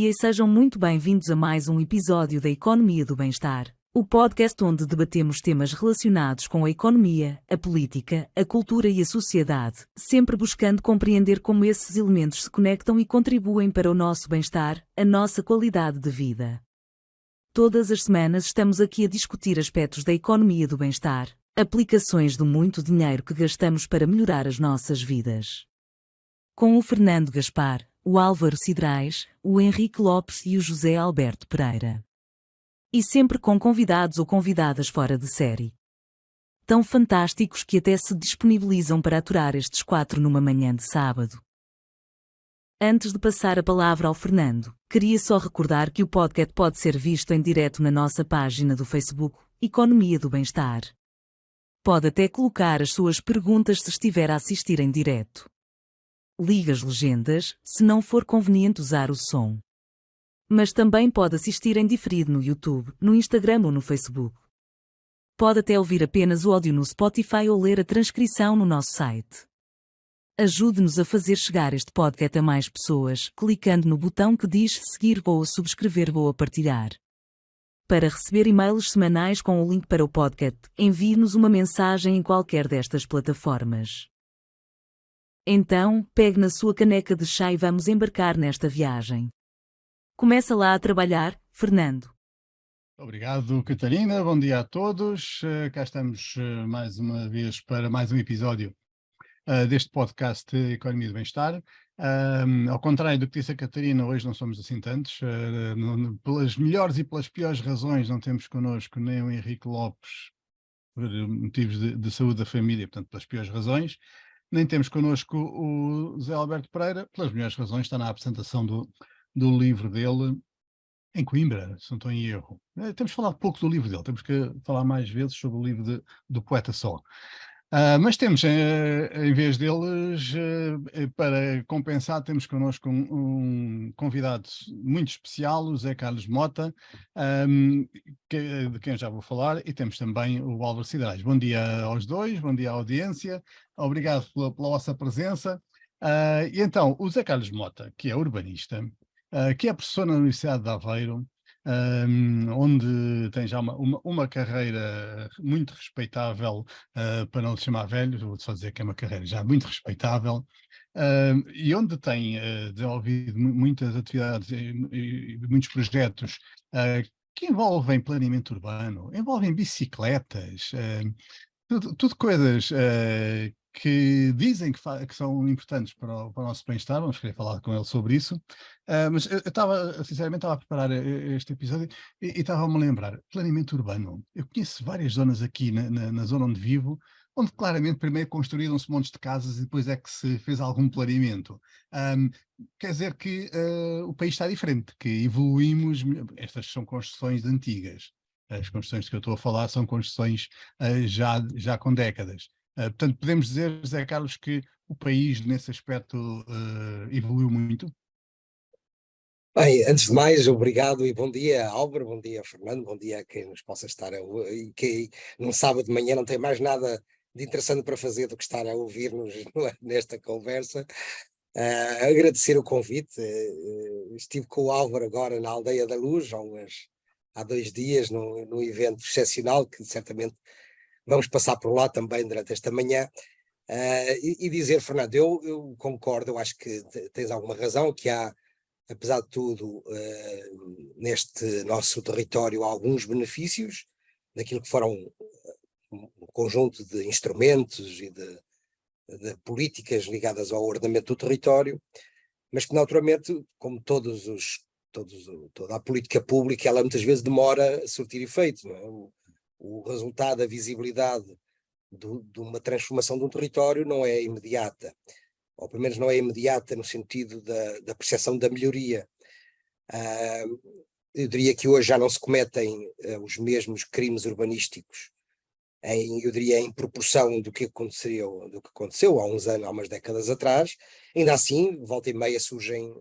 dia e sejam muito bem-vindos a mais um episódio da Economia do Bem-Estar, o podcast onde debatemos temas relacionados com a economia, a política, a cultura e a sociedade, sempre buscando compreender como esses elementos se conectam e contribuem para o nosso bem-estar, a nossa qualidade de vida. Todas as semanas estamos aqui a discutir aspectos da economia do bem-estar, aplicações do muito dinheiro que gastamos para melhorar as nossas vidas. Com o Fernando Gaspar, o Álvaro Cidrais, o Henrique Lopes e o José Alberto Pereira. E sempre com convidados ou convidadas fora de série. Tão fantásticos que até se disponibilizam para aturar estes quatro numa manhã de sábado. Antes de passar a palavra ao Fernando, queria só recordar que o podcast pode ser visto em direto na nossa página do Facebook, Economia do Bem-Estar. Pode até colocar as suas perguntas se estiver a assistir em direto. Ligue as legendas, se não for conveniente usar o som. Mas também pode assistir em diferido no YouTube, no Instagram ou no Facebook. Pode até ouvir apenas o áudio no Spotify ou ler a transcrição no nosso site. Ajude-nos a fazer chegar este podcast a mais pessoas, clicando no botão que diz seguir ou subscrever ou partilhar. Para receber e-mails semanais com o link para o podcast, envie-nos uma mensagem em qualquer destas plataformas. Então, pegue na sua caneca de chá e vamos embarcar nesta viagem. Começa lá a trabalhar, Fernando. Obrigado, Catarina. Bom dia a todos. Cá estamos mais uma vez para mais um episódio deste podcast Economia do Bem-Estar. Ao contrário do que disse a Catarina, hoje não somos assim tantos. Pelas melhores e pelas piores razões, não temos connosco nem o Henrique Lopes, por motivos de saúde da família, portanto, pelas piores razões. Nem temos connosco o José Alberto Pereira, pelas melhores razões, está na apresentação do livro dele em Coimbra, se não estou em erro. Temos falado pouco do livro dele, temos que falar mais vezes sobre o livro do Poeta Só. Mas temos, em vez deles, para compensar, temos connosco um convidado muito especial, o Zé Carlos Mota, de quem já vou falar, e temos também o Álvaro Cidrais. Bom dia aos dois, bom dia à audiência, obrigado pela vossa presença. E então, o Zé Carlos Mota, que é urbanista, que é professor na Universidade de Aveiro, onde tem já uma carreira muito respeitável, para não lhe chamar velho, vou só dizer que é uma carreira já muito respeitável, e onde tem desenvolvido muitas atividades e muitos projetos que envolvem planeamento urbano, envolvem bicicletas, tudo coisas que dizem que são importantes para o nosso bem-estar. Vamos querer falar com ele sobre isso. Mas eu estava, sinceramente, a preparar este episódio e estava-me a lembrar, planeamento urbano. Eu conheço várias zonas aqui na zona onde vivo, onde claramente primeiro construíram-se montes de casas e depois é que se fez algum planeamento. Quer dizer que o país está diferente, que evoluímos. Estas são construções antigas. As construções que eu estou a falar são construções já com décadas. Portanto, podemos dizer, José Carlos, que o país, nesse aspecto, evoluiu muito? Bem, antes de mais, obrigado e bom dia, Álvaro, bom dia, Fernando, bom dia a quem nos possa estar e que num sábado de manhã não tem mais nada de interessante para fazer do que estar a ouvir-nos nesta conversa. Agradecer o convite. Estive com o Álvaro agora na Aldeia da Luz, há 2 dias, num evento excepcional, que certamente vamos passar por lá também durante esta manhã. E dizer, Fernando, eu concordo, eu acho que tens alguma razão, que há, apesar de tudo, neste nosso território, há alguns benefícios daquilo que foram um conjunto de instrumentos e de políticas ligadas ao ordenamento do território, mas que naturalmente, como toda a política pública, ela muitas vezes demora a surtir efeito, não é? O resultado, a visibilidade de uma transformação de um território não é imediata, ou pelo menos não é imediata no sentido da percepção da melhoria. Eu diria que hoje já não se cometem os mesmos crimes urbanísticos, eu diria em proporção do que aconteceu há uns anos, há umas décadas atrás. Ainda assim, volta e meia surgem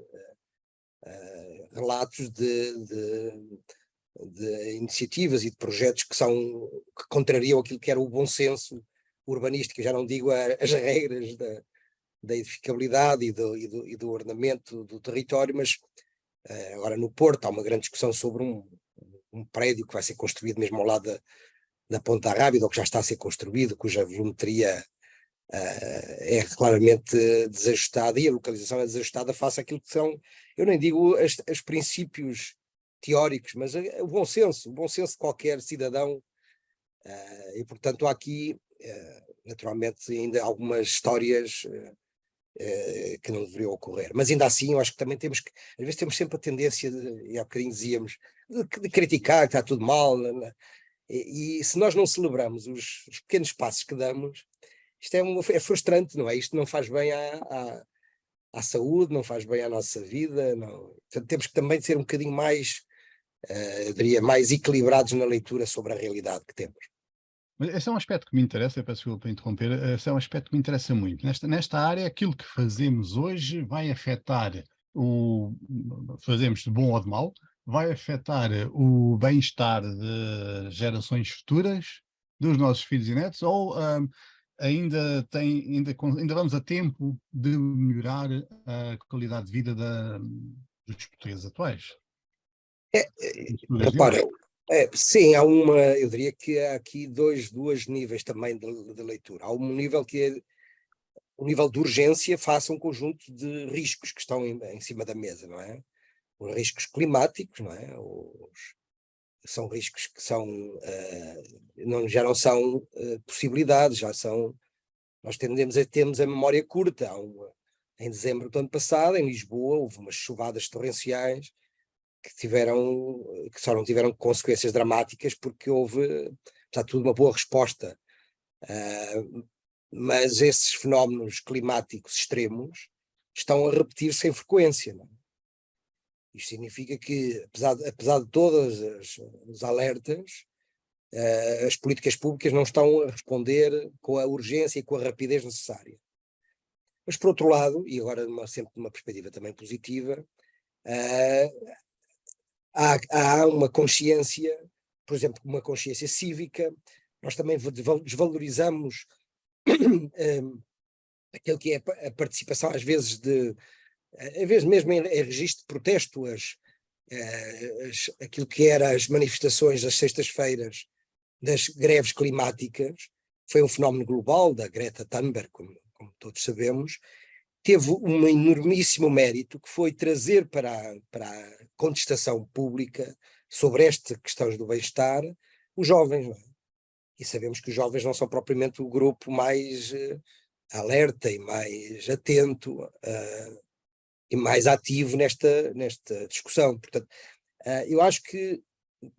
relatos de iniciativas e de projetos que contrariam aquilo que era o bom senso urbanístico. Eu já não digo as regras da edificabilidade e do ordenamento do território, mas Agora no Porto há uma grande discussão sobre um prédio que vai ser construído mesmo ao lado da Ponta Rábida, ou que já está a ser construído, cuja volumetria é claramente desajustada, e a localização é desajustada face àquilo que são, eu nem digo os princípios teóricos, mas o bom senso de qualquer cidadão, e portanto há aqui naturalmente ainda algumas histórias que não deveriam ocorrer, mas ainda assim eu acho que também temos que, às vezes temos sempre a tendência, e há bocadinho dizíamos, de criticar, que está tudo mal, e se nós não celebramos os pequenos passos que damos, isto é frustrante, não é? Isto não faz bem à saúde, não faz bem à nossa vida, não. Portanto, temos que também ser um bocadinho mais, eu diria, mais equilibrados na leitura sobre a realidade que temos. Mas esse é um aspecto que me interessa, eu peço desculpa para interromper, esse é um aspecto que me interessa muito. Nesta área, aquilo que fazemos hoje vai afetar fazemos de bom ou de mau, vai afetar o bem-estar de gerações futuras, dos nossos filhos e netos, ou ainda vamos a tempo de melhorar a qualidade de vida dos portugueses atuais? Repara, sim, eu diria que há aqui dois níveis também de leitura. Há um nível que é o nível de urgência face a um conjunto de riscos que estão em cima da mesa, não é? Os riscos climáticos, não é? São riscos que já não são possibilidades, nós temos a memória curta. Em dezembro do ano passado, em Lisboa, houve umas chuvadas torrenciais que só não tiveram consequências dramáticas porque houve, está tudo uma boa resposta. Mas esses fenómenos climáticos extremos estão a repetir-se em frequência, não é? Isto significa que, apesar de todos os alertas, as políticas públicas não estão a responder com a urgência e com a rapidez necessária. Mas, por outro lado, e agora sempre de uma perspectiva também positiva, há uma consciência, por exemplo, uma consciência cívica. Nós também desvalorizamos aquilo que é a participação, às vezes mesmo em registro de protesto, aquilo que eram as manifestações das sextas-feiras, das greves climáticas, foi um fenómeno global, da Greta Thunberg, como todos sabemos, teve um enormíssimo mérito, que foi trazer para a contestação pública sobre estas questões do bem-estar os jovens, não é? E sabemos que os jovens não são propriamente o grupo mais alerta e mais atento e mais ativo nesta discussão. Portanto, eu acho que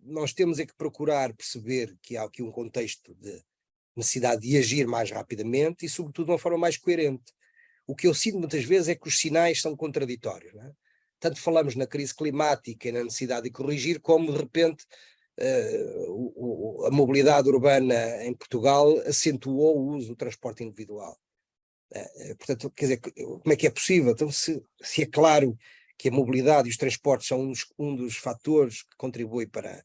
nós temos que procurar perceber que há aqui um contexto de necessidade de agir mais rapidamente e, sobretudo, de uma forma mais coerente. O que eu sinto muitas vezes é que os sinais são contraditórios, não é? Tanto falamos na crise climática e na necessidade de corrigir, como de repente a mobilidade urbana em Portugal acentuou o uso do transporte individual. Portanto, quer dizer, como é que é possível? Então, se é claro que a mobilidade e os transportes são um dos fatores que contribui para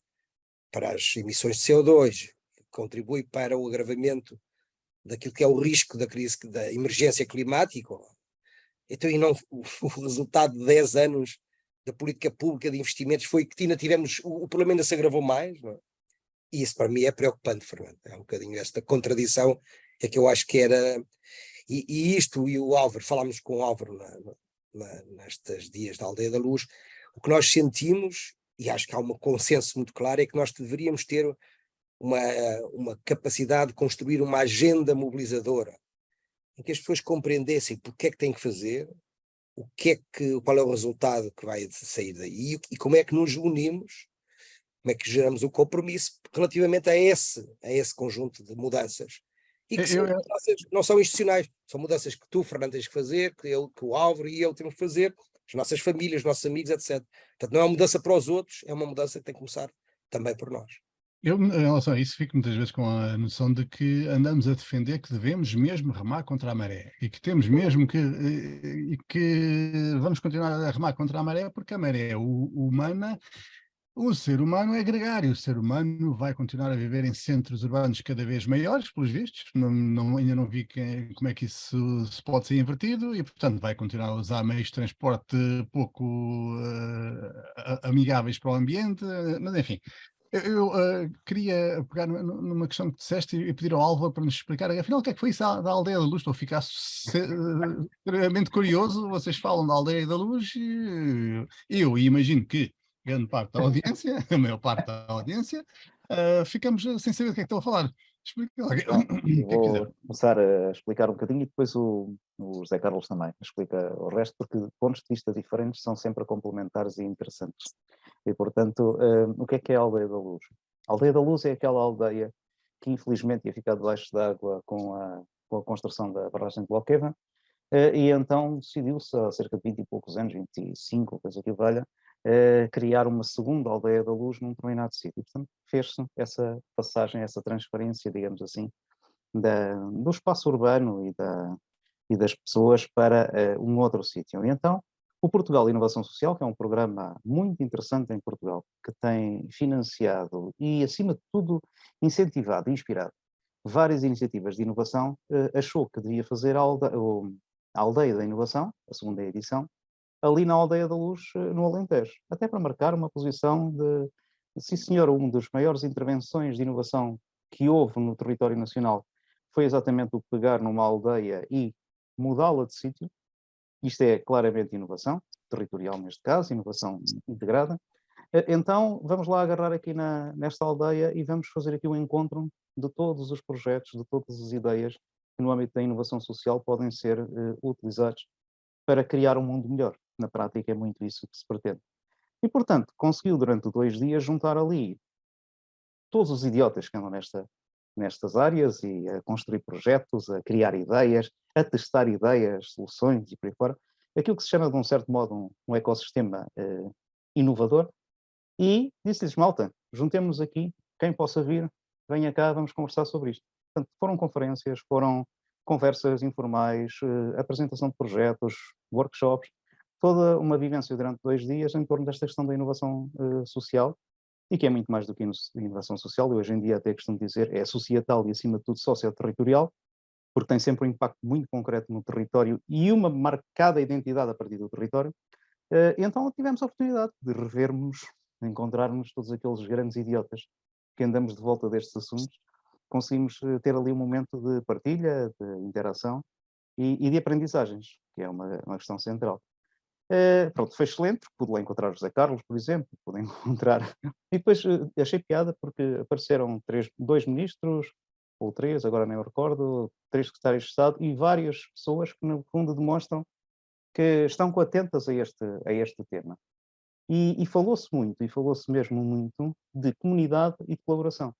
as emissões de CO2, que contribui para o agravamento daquilo que é o risco da crise, da emergência climática, então o resultado de 10 anos da política pública de investimentos foi que ainda tivemos, o problema ainda se agravou mais, não é? E isso para mim é preocupante, Fernando. É um bocadinho esta contradição, é que eu acho que era... E isto, e o Álvaro, falámos com o Álvaro nestes dias da Aldeia da Luz, o que nós sentimos, e acho que há um consenso muito claro, é que nós deveríamos ter uma capacidade de construir uma agenda mobilizadora, em que as pessoas compreendessem porque é que têm que fazer, qual é o resultado que vai sair daí, e como é que nos unimos, como é que geramos um compromisso relativamente a esse conjunto de mudanças. E que mudanças não são institucionais, são mudanças que tu, Fernando, tens que fazer, que o Álvaro e eu temos que fazer, as nossas famílias, os nossos amigos, etc. Portanto, não é uma mudança para os outros, é uma mudança que tem que começar também por nós. Eu, em relação a isso, fico muitas vezes com a noção de que andamos a defender que devemos mesmo remar contra a maré e que temos mesmo que vamos continuar a remar contra a maré porque a maré humana O ser humano é gregário, o ser humano vai continuar a viver em centros urbanos cada vez maiores, pelos vistos. Ainda não vi como é que isso se pode ser invertido e, portanto, vai continuar a usar meios de transporte pouco amigáveis para o ambiente, mas enfim. Eu queria pegar numa questão que disseste e pedir ao Álvaro para nos explicar, afinal, o que é que foi isso da Aldeia da Luz? Estou a ficar extremamente curioso. Vocês falam da Aldeia da Luz e eu imagino que grande parte da audiência, a maior parte da audiência, ficamos sem saber do que é que estão a falar. Explica lá Então, o que é que quiser. vou começar a explicar um bocadinho e depois o José Carlos também explica o resto, porque pontos de vista diferentes são sempre complementares e interessantes. E, portanto, o que é a Aldeia da Luz? A Aldeia da Luz é aquela aldeia que infelizmente ia ficar debaixo d'água com a construção da barragem de Bloqueva, e então decidiu-se há cerca de 20 e poucos anos, 25, coisa que valha, criar uma segunda Aldeia da Luz num determinado sítio. Portanto, fez-se essa passagem, essa transferência, digamos assim, do espaço urbano e das pessoas para um outro sítio. E então, o Portugal Inovação Social, que é um programa muito interessante em Portugal, que tem financiado e, acima de tudo, incentivado e inspirado várias iniciativas de inovação, achou que devia fazer a Aldeia da Inovação, a segunda edição, ali na Aldeia da Luz, no Alentejo, até para marcar uma posição de, sim senhor, uma das maiores intervenções de inovação que houve no território nacional foi exatamente o pegar numa aldeia e mudá-la de sítio. Isto é claramente inovação, territorial neste caso, inovação integrada. Então, vamos lá agarrar aqui nesta aldeia e vamos fazer aqui um encontro de todos os projetos, de todas as ideias que no âmbito da inovação social podem ser utilizados para criar um mundo melhor. Na prática é muito isso que se pretende. E, portanto, conseguiu durante 2 dias juntar ali todos os idiotas que andam nestas áreas e a construir projetos, a criar ideias, a testar ideias, soluções e por aí fora. Aquilo que se chama, de um certo modo, um ecossistema inovador. E disse-lhes, malta, juntemos aqui, quem possa vir, venha cá, vamos conversar sobre isto. Portanto, foram conferências, foram conversas informais, apresentação de projetos, workshops, toda uma vivência durante 2 dias em torno desta questão da inovação social, e que é muito mais do que inovação social. Eu hoje em dia até costumo dizer é societal e, acima de tudo, socioterritorial, porque tem sempre um impacto muito concreto no território e uma marcada identidade a partir do território. Então tivemos a oportunidade de revermos, de encontrarmos todos aqueles grandes idiotas que andamos de volta destes assuntos. Conseguimos ter ali um momento de partilha, de interação e de aprendizagens, que é uma questão central. Pronto, foi excelente, porque pude lá encontrar o José Carlos, por exemplo, pude encontrar... E depois achei piada porque apareceram 2 ministros, ou 3, agora nem eu recordo, 3 secretários de Estado e várias pessoas que, no fundo, demonstram que estão atentas a este tema. E falou-se muito, e falou-se mesmo muito, de comunidade e de colaboração.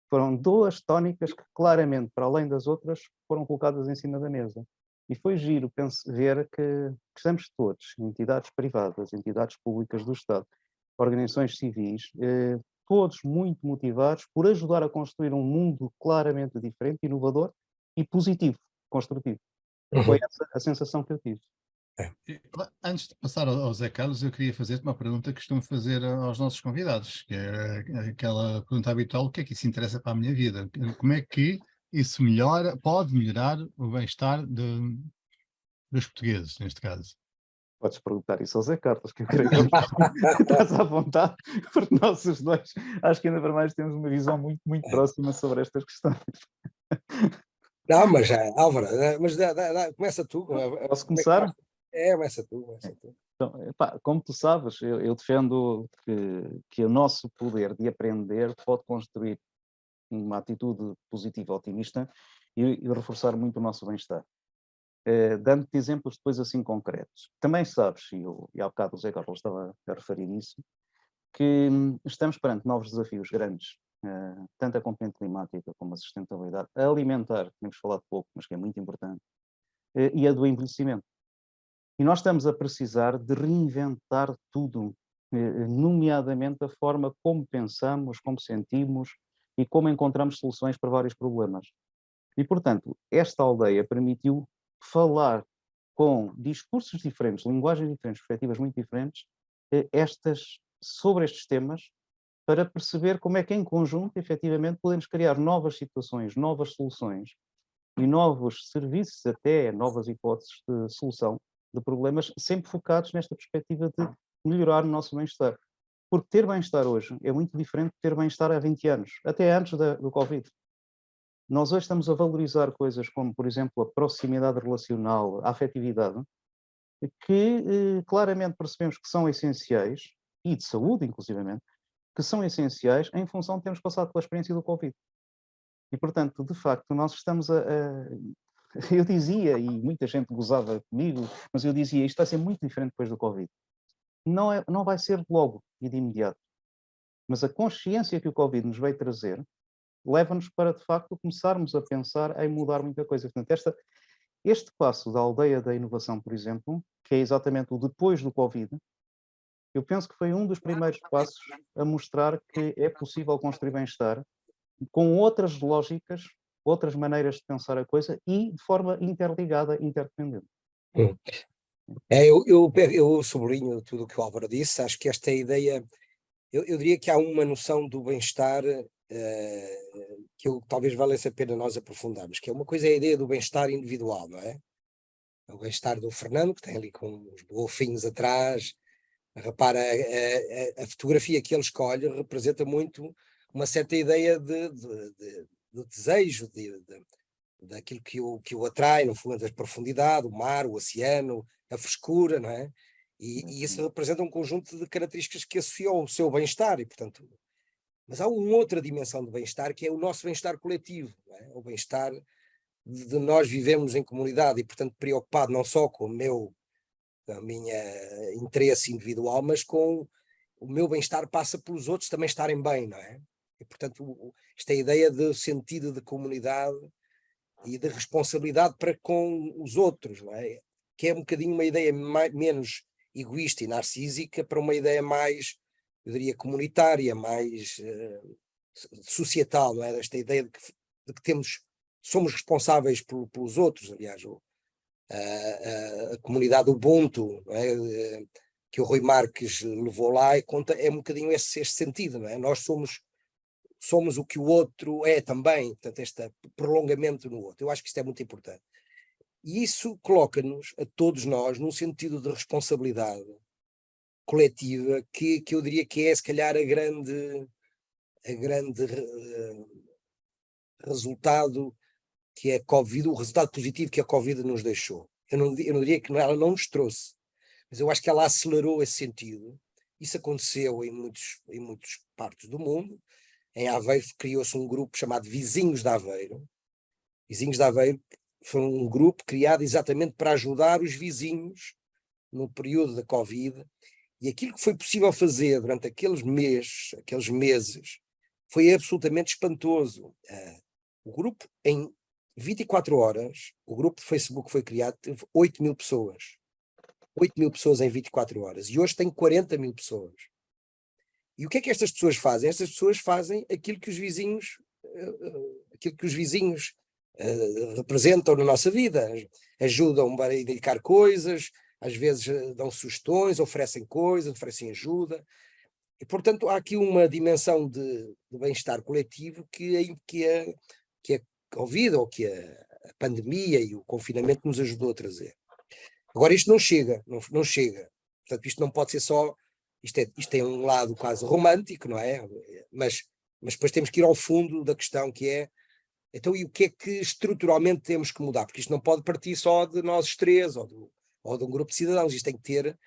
Foram 2 tónicas que, claramente, para além das outras, foram colocadas em cima da mesa. E foi giro ver que estamos todos, entidades privadas, entidades públicas do Estado, organizações civis, todos muito motivados por ajudar a construir um mundo claramente diferente, inovador e positivo, construtivo. Foi essa a sensação que eu tive. Antes de passar ao Zé Carlos, eu queria fazer-te uma pergunta que costumo fazer aos nossos convidados, que é aquela pergunta habitual: o que é que isso interessa para a minha vida? Como é que isso pode melhorar o bem-estar dos portugueses, neste caso? Podes perguntar isso ao Zé Carlos, que eu creio que estás à vontade, porque nós os dois, acho que ainda para mais temos uma visão muito, muito próxima sobre estas questões. Não, mas Álvaro, mas começa tu. Posso começar? Começa tu. Então, epá, como tu sabes, eu defendo que o nosso poder de aprender pode construir uma atitude positiva, otimista e reforçar muito o nosso bem-estar. Dando-te exemplos depois assim concretos. Também sabes, e há bocado o Zé Carlos estava a referir isso, que estamos perante novos desafios grandes, tanto a componente climática como a sustentabilidade, a alimentar, temos falado pouco, mas que é muito importante, e a do envelhecimento. E nós estamos a precisar de reinventar tudo, nomeadamente a forma como pensamos, como sentimos e como encontramos soluções para vários problemas. E, portanto, esta aldeia permitiu falar com discursos diferentes, linguagens diferentes, perspectivas muito diferentes, estas sobre estes temas para perceber como é que em conjunto, efetivamente, podemos criar novas situações, novas soluções e novos serviços, até novas hipóteses de solução de problemas, sempre focados nesta perspectiva de melhorar o nosso bem-estar. Porque ter bem-estar hoje é muito diferente de ter bem-estar há 20 anos, até antes do Covid. Nós hoje estamos a valorizar coisas como, por exemplo, a proximidade relacional, a afetividade, que claramente percebemos que são essenciais, e de saúde, inclusivamente, que são essenciais em função de termos passado pela experiência do Covid. E, portanto, de facto, nós estamos eu dizia, e muita gente gozava comigo, mas eu dizia, isto vai ser muito diferente depois do Covid. Não vai ser logo e de imediato. Mas a consciência que o Covid nos veio trazer leva-nos para, de facto, começarmos a pensar em mudar muita coisa. Portanto, este passo da aldeia da inovação, por exemplo, que é exatamente o depois do Covid, eu penso que foi um dos primeiros passos a mostrar que é possível construir bem-estar com outras lógicas, outras maneiras de pensar a coisa e de forma interligada, interdependente. Eu sublinho tudo o que o Álvaro disse. Acho que esta ideia, eu diria que há uma noção do bem-estar que talvez valesse a pena nós aprofundarmos, que é uma coisa, é a ideia do bem-estar individual, não é? O bem-estar do Fernando, que tem ali com os golfinhos atrás. Repara, a fotografia que ele escolhe representa muito uma certa ideia de desejo, daquilo que o atrai, no fundo, a profundidade, o mar, o oceano, a frescura, não é? E isso representa um conjunto de características que associam ao seu bem-estar, e portanto... Mas há uma outra dimensão de bem-estar, que é o nosso bem-estar coletivo, não é? O bem-estar de nós vivemos em comunidade e, portanto, preocupado não só com a minha interesse individual, mas com o meu bem-estar passa pelos outros também estarem bem, não é? E, portanto, esta ideia de sentido de comunidade e de responsabilidade para com os outros, não é? Que é um bocadinho uma ideia menos egoísta e narcísica para uma ideia mais, eu diria, comunitária, mais societal, não é? Esta ideia de que somos responsáveis pelos outros. Aliás, a comunidade Ubuntu, não é? Que o Rui Marques levou lá e conta, é um bocadinho esse sentido, não é? Nós somos o que o outro é também, portanto, este prolongamento no outro. Eu acho que isto é muito importante. E isso coloca-nos, a todos nós, num sentido de responsabilidade coletiva, que eu diria que é, se calhar, a grande resultado que a Covid, o resultado positivo que a Covid nos deixou. Eu não diria que ela não nos trouxe, mas eu acho que ela acelerou esse sentido. Isso aconteceu em muitas partes do mundo. Em Aveiro criou-se um grupo chamado Vizinhos de Aveiro. Vizinhos de Aveiro foi um grupo criado exatamente para ajudar os vizinhos no período da Covid, e aquilo que foi possível fazer durante aqueles meses, foi absolutamente espantoso. O grupo, em 24 horas, o grupo de Facebook foi criado, teve 8 mil pessoas. 8 mil pessoas em 24 horas. E hoje tem 40 mil pessoas. E o que é que estas pessoas fazem? Estas pessoas fazem aquilo que os vizinhos representam na nossa vida. Ajudam a indicar coisas, às vezes dão sugestões, oferecem coisas, oferecem ajuda. E, portanto, há aqui uma dimensão de bem-estar coletivo que a Covid ou que a pandemia e o confinamento nos ajudou a trazer. Agora, isto não chega, não chega. Portanto, isto não pode ser só... Isto tem um lado quase romântico, não é? Mas depois temos que ir ao fundo da questão, que é, então, e o que é que estruturalmente temos que mudar? Porque isto não pode partir só de nós três ou de um grupo de cidadãos. Isto tem que ter,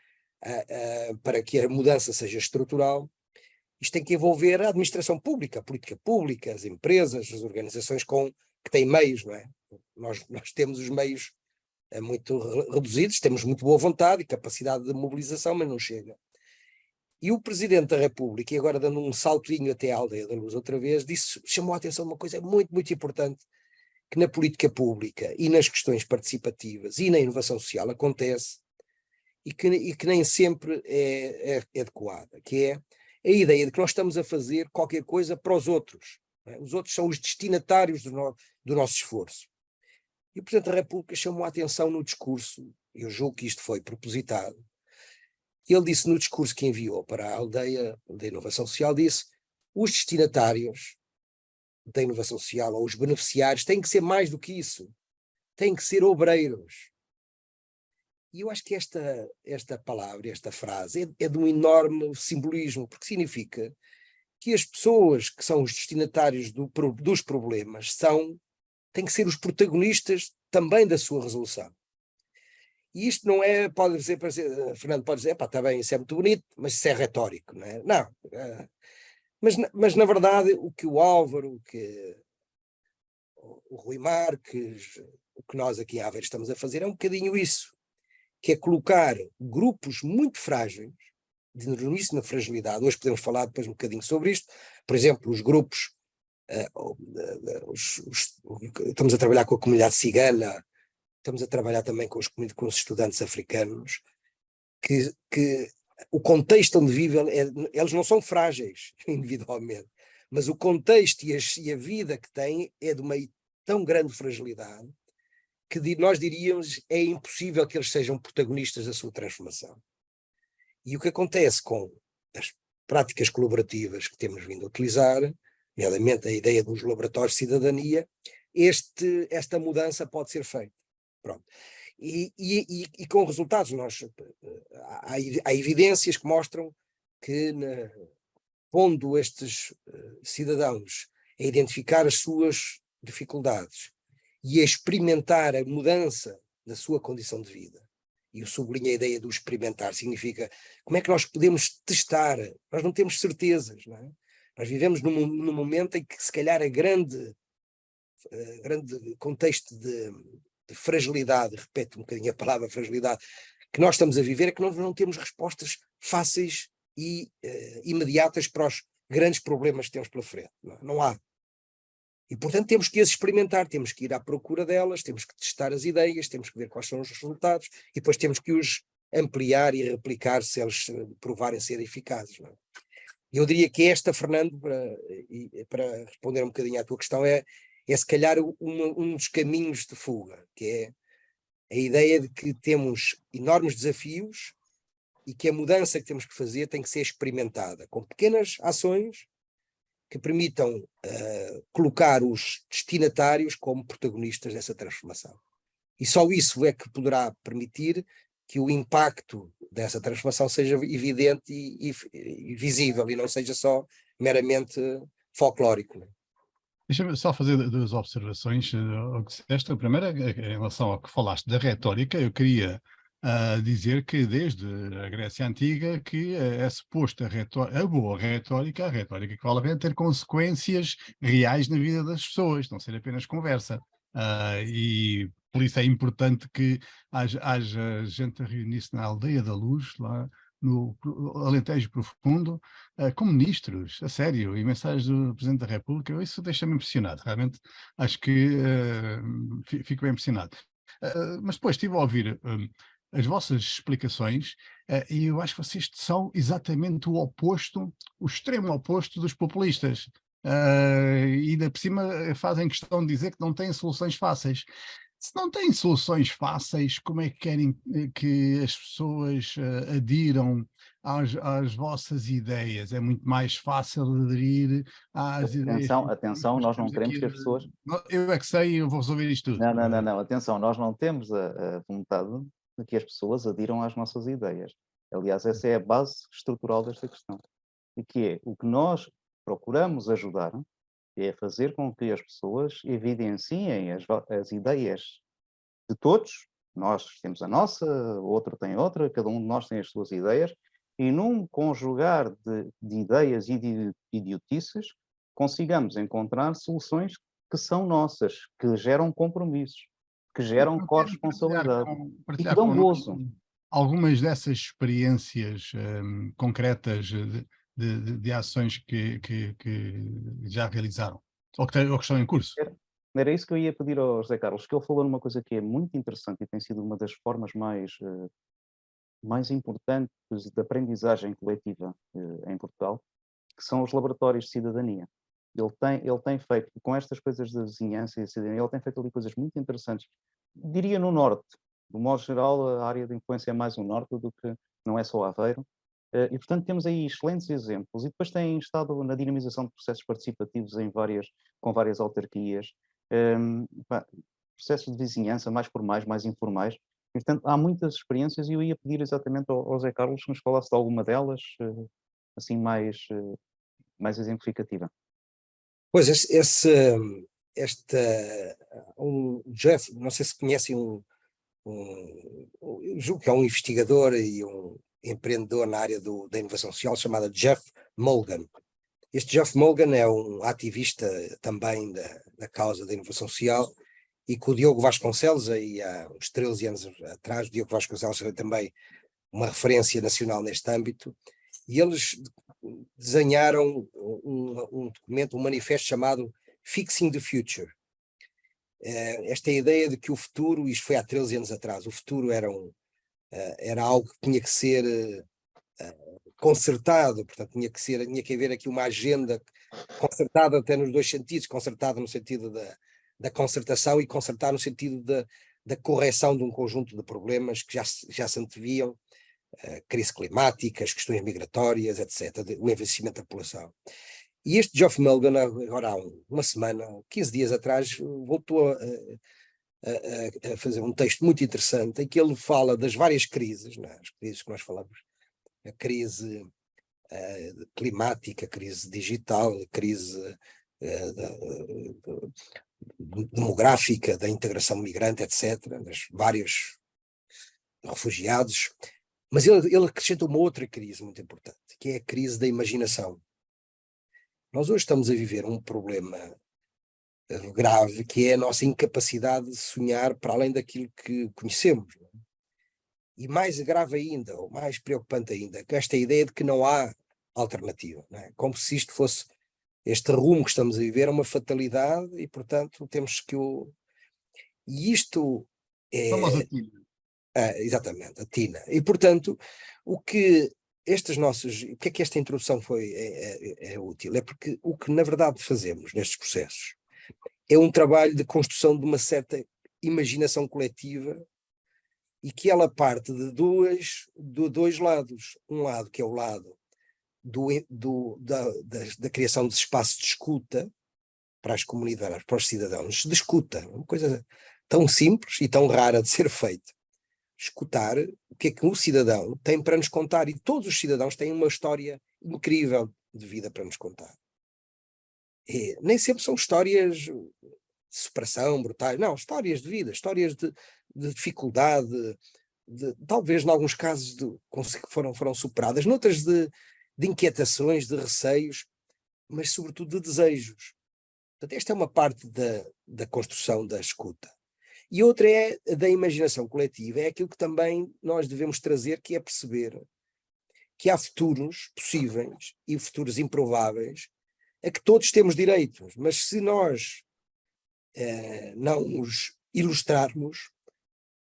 para que a mudança seja estrutural, isto tem que envolver a administração pública, a política pública, as empresas, as organizações que têm meios, não é? Nós temos os meios muito reduzidos, temos muito boa vontade e capacidade de mobilização, mas não chega. E o Presidente da República, e agora dando um saltinho até à Aldeia da Luz outra vez, chamou a atenção uma coisa muito, muito importante, que na política pública e nas questões participativas e na inovação social acontece, e que nem sempre é adequada, que é a ideia de que nós estamos a fazer qualquer coisa para os outros. Não é? Os outros são os destinatários do nosso esforço. E o Presidente da República chamou a atenção no discurso, eu julgo que isto foi propositado, Ele disse no discurso que enviou para a aldeia da inovação social, disse: os destinatários da inovação social, ou os beneficiários, têm que ser mais do que isso. Têm que ser obreiros. E eu acho que esta palavra, esta frase, é de um enorme simbolismo, porque significa que as pessoas que são os destinatários dos problemas têm que ser os protagonistas também da sua resolução. E isto não é, pode dizer, Fernando pode dizer, está bem, isso é muito bonito, mas isso é retórico, não é? Não. Mas na verdade, o que o Álvaro, o que o Rui Marques, o que nós aqui em Aveiro estamos a fazer é um bocadinho isso, que é colocar grupos muito frágeis, de enormíssima fragilidade. Hoje podemos falar depois um bocadinho sobre isto. Por exemplo, os grupos, estamos a trabalhar com a comunidade cigana, estamos a trabalhar também com os estudantes africanos, que o contexto onde vivem, eles não são frágeis individualmente, mas o contexto e a vida que têm é de uma tão grande fragilidade que nós diríamos é impossível que eles sejam protagonistas da sua transformação. E o que acontece com as práticas colaborativas que temos vindo a utilizar, nomeadamente a ideia dos laboratórios de cidadania, esta mudança pode ser feita. Pronto. E com resultados, há evidências que mostram que, pondo estes cidadãos a identificar as suas dificuldades e a experimentar a mudança da sua condição de vida, e eu sublinho a ideia do experimentar, significa como é que nós podemos testar, nós não temos certezas, não é? Nós vivemos num momento em que se calhar a grande contexto de fragilidade, repete um bocadinho a palavra fragilidade, que nós estamos a viver é que nós não temos respostas fáceis e imediatas para os grandes problemas que temos pela frente. Não há. E, portanto, temos que as experimentar, temos que ir à procura delas, temos que testar as ideias, temos que ver quais são os resultados e depois temos que os ampliar e replicar se eles provarem ser eficazes. Não é? Eu diria que esta, Fernando, para responder um bocadinho à tua questão, é se calhar um dos caminhos de fuga, que é a ideia de que temos enormes desafios e que a mudança que temos que fazer tem que ser experimentada, com pequenas ações que permitam colocar os destinatários como protagonistas dessa transformação. E só isso é que poderá permitir que o impacto dessa transformação seja evidente e visível, e não seja só meramente folclórico. Né? Deixa-me só fazer duas observações ao que disseste. A primeira, em relação ao que falaste da retórica, eu queria dizer que desde a Grécia Antiga que é suposto a boa retórica, a retórica que vale a pena, ter consequências reais na vida das pessoas, não ser apenas conversa. E por isso é importante que haja gente a reunir-se na Aldeia da Luz, lá no Alentejo Profundo, com ministros, a sério, e mensagens do Presidente da República. Isso deixa-me impressionado, realmente acho que fico bem impressionado. Mas depois estive a ouvir as vossas explicações e eu acho que vocês são exatamente o oposto, o extremo oposto dos populistas. E ainda por cima fazem questão de dizer que não têm soluções fáceis. Se não têm soluções fáceis, como é que querem que as pessoas adiram às vossas ideias? É muito mais fácil aderir às ideias. Atenção, nós não queremos que as pessoas... Eu é que sei, eu vou resolver isto tudo. Não, atenção, nós não temos a vontade de que as pessoas adiram às nossas ideias. Aliás, essa é a base estrutural desta questão. E que é, o que nós procuramos ajudar é fazer com que as pessoas evidenciem as ideias de todos. Nós temos a nossa, o outro tem outra, cada um de nós tem as suas ideias, e num conjugar de ideias e de idiotices, consigamos encontrar soluções que são nossas, que geram compromissos, que geram corresponsabilidade e que dão gozo. Algumas dessas experiências concretas de ações que já realizaram, ou que estão em curso. Era isso que eu ia pedir ao José Carlos, que ele falou numa coisa que é muito interessante e tem sido uma das formas mais importantes de aprendizagem coletiva em Portugal, que são os laboratórios de cidadania. Ele tem feito, com estas coisas da vizinhança e da cidadania, ele tem feito ali coisas muito interessantes. Diria no Norte. Do modo geral, a área de influência é mais no Norte do que não é só Aveiro. E, portanto, temos aí excelentes exemplos. E depois têm estado na dinamização de processos participativos com várias autarquias, processos de vizinhança mais formais, mais informais. E, portanto, há muitas experiências e eu ia pedir exatamente ao Zé Carlos que nos falasse de alguma delas, assim, mais exemplificativa. Pois, Jeff, não sei se conhecem eu julgo que é um investigador e um empreendedor na área da inovação social chamado Jeff Mulgan. Este Jeff Mulgan é um ativista também da causa da inovação social, e com o Diogo Vasconcelos, aí há uns 13 anos atrás, o Diogo Vasconcelos era também uma referência nacional neste âmbito, e eles desenharam um documento, um manifesto chamado Fixing the Future. Esta ideia de que o futuro, isto foi há 13 anos atrás, o futuro era algo que tinha que ser concertado, portanto tinha que haver aqui uma agenda concertada até nos dois sentidos, concertada no sentido da concertação e concertar no sentido da correção de um conjunto de problemas que já se anteviam, crise climática, as questões migratórias, etc., o envelhecimento da população. E este Geoff Mulgan, agora há uma semana, 15 dias atrás, voltou a fazer um texto muito interessante em que ele fala das várias crises, né? As crises que nós falamos, a crise climática, a crise digital, a crise demográfica, da integração migrante, etc., dos vários refugiados. Mas ele acrescenta uma outra crise muito importante, que é a crise da imaginação. Nós hoje estamos a viver um problema grave, que é a nossa incapacidade de sonhar para além daquilo que conhecemos. E mais grave ainda, ou mais preocupante ainda, que esta ideia de que não há alternativa. Não é? Como se isto fosse, este rumo que estamos a viver é uma fatalidade e, portanto, temos que E isto é... Vamos a Tina. Exatamente, a Tina. E, portanto, o que porque é que esta introdução é útil? É porque o que, na verdade, fazemos nestes processos é um trabalho de construção de uma certa imaginação coletiva e que ela parte de dois lados. Um lado que é o lado da criação de espaços de escuta para as comunidades, para os cidadãos, de escuta, uma coisa tão simples e tão rara de ser feita. Escutar o que é que o cidadão tem para nos contar, e todos os cidadãos têm uma história incrível de vida para nos contar. E nem sempre são histórias de superação, brutais, não, histórias de vida, histórias de dificuldade, talvez em alguns casos foram superadas, noutras de inquietações, de receios, mas sobretudo de desejos. Portanto, esta é uma parte da construção da escuta. E outra é da imaginação coletiva, é aquilo que também nós devemos trazer, que é perceber que há futuros possíveis e futuros improváveis a que todos temos direitos, mas se nós não os ilustrarmos,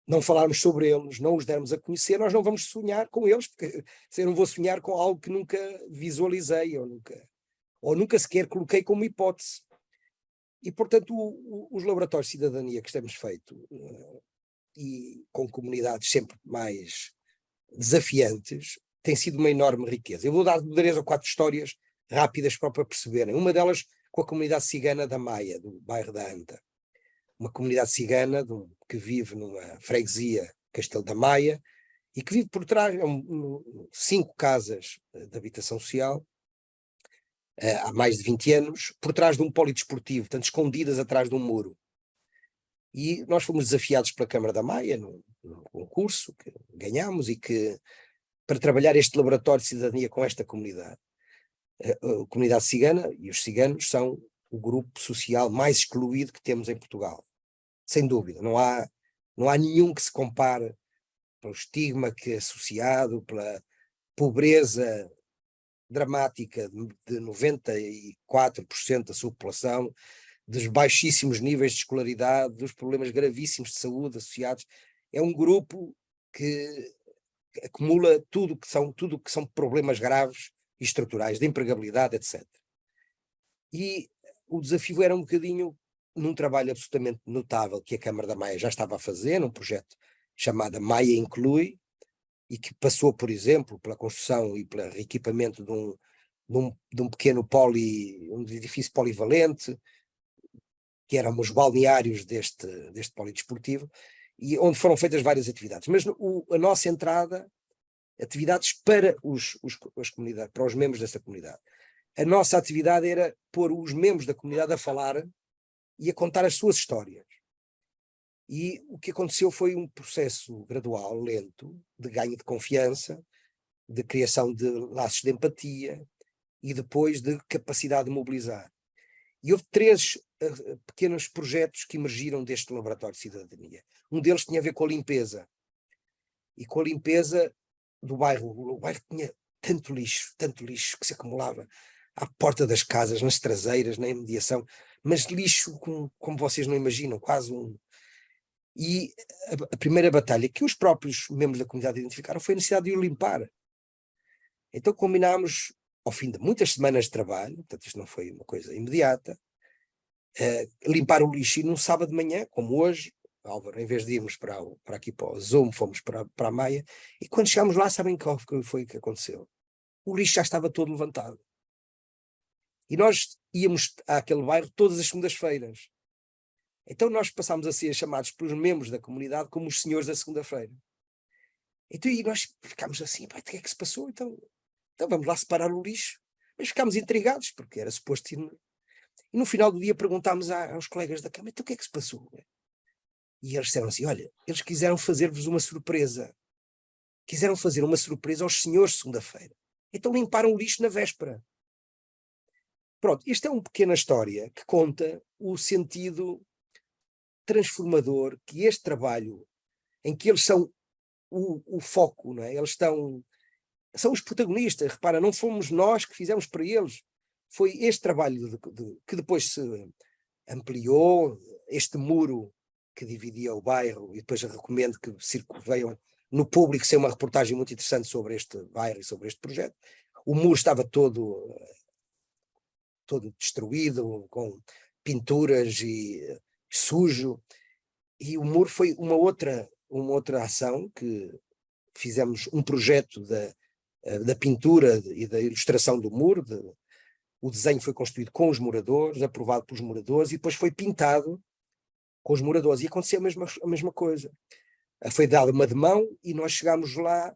não falarmos sobre eles, não os dermos a conhecer, nós não vamos sonhar com eles, porque eu não vou sonhar com algo que nunca visualizei ou nunca sequer coloquei como hipótese. E, portanto, os laboratórios de cidadania que temos feito, e com comunidades sempre mais desafiantes, tem sido uma enorme riqueza. Eu vou dar 3 ou 4 histórias rápidas para perceberem. Uma delas com a comunidade cigana da Maia, do bairro da Anta. Uma comunidade cigana que vive numa freguesia, Castelo da Maia, e que vive por trás de 5 casas de habitação social, há mais de 20 anos, por trás de um polidesportivo, portanto escondidas atrás de um muro. E nós fomos desafiados pela Câmara da Maia, num concurso que ganhámos, e que, para trabalhar este laboratório de cidadania com esta comunidade. A comunidade cigana e os ciganos são o grupo social mais excluído que temos em Portugal. Sem dúvida, não há nenhum que se compare pelo estigma que é associado, pela pobreza dramática de 94% da sua população, dos baixíssimos níveis de escolaridade, dos problemas gravíssimos de saúde associados. É um grupo que acumula tudo que são problemas graves e estruturais, de empregabilidade, etc. E o desafio era um bocadinho, num trabalho absolutamente notável que a Câmara da Maia já estava a fazer, num projeto chamado Maia Inclui, e que passou, por exemplo, pela construção e pelo reequipamento de um pequeno um edifício polivalente, que eram os balneários deste polidesportivo, e onde foram feitas várias atividades. Mas a nossa entrada, atividades para as comunidades, para os membros dessa comunidade. A nossa atividade era pôr os membros da comunidade a falar e a contar as suas histórias. E o que aconteceu foi um processo gradual, lento, de ganho de confiança, de criação de laços de empatia e depois de capacidade de mobilizar. E houve 3 pequenos projetos que emergiram deste laboratório de cidadania. Um deles tinha a ver com a limpeza. E com a limpeza do bairro. O bairro tinha tanto lixo que se acumulava à porta das casas, nas traseiras, na imediação, mas lixo como vocês não imaginam, quase um... E a primeira batalha que os próprios membros da comunidade identificaram foi a necessidade de o limpar. Então combinámos, ao fim de muitas semanas de trabalho, portanto isto não foi uma coisa imediata, limpar o lixo, e num sábado de manhã, como hoje, Álvaro, em vez de irmos para aqui para o Zoom, fomos para a Maia, e quando chegámos lá, sabem qual foi que aconteceu? O lixo já estava todo levantado. E nós íamos àquele bairro todas as segundas-feiras. Então nós passámos a ser chamados pelos membros da comunidade como os senhores da segunda-feira. Então e nós ficámos assim, o que é que se passou? Então vamos lá separar o lixo. Mas ficámos intrigados, porque era suposto ir... E no final do dia perguntámos aos colegas da Câmara, então o que é que se passou? E eles disseram assim, olha, eles quiseram fazer-vos uma surpresa. Quiseram fazer uma surpresa aos senhores de segunda-feira. Então limparam o lixo na véspera. Pronto, isto é uma pequena história que conta o sentido transformador que este trabalho, em que eles são o foco, não é? Eles são os protagonistas, repara, não fomos nós que fizemos para eles, foi este trabalho que depois se ampliou, este muro que dividia o bairro, e depois eu recomendo que circulem no público, ser uma reportagem muito interessante sobre este bairro e sobre este projeto. O muro estava todo destruído, com pinturas e sujo, e o muro foi uma outra ação que fizemos, um projeto da pintura e da ilustração do muro. O desenho foi construído com os moradores, aprovado pelos moradores, e depois foi pintado com os moradores, e aconteceu a mesma coisa. Foi dada uma demão e nós chegámos lá,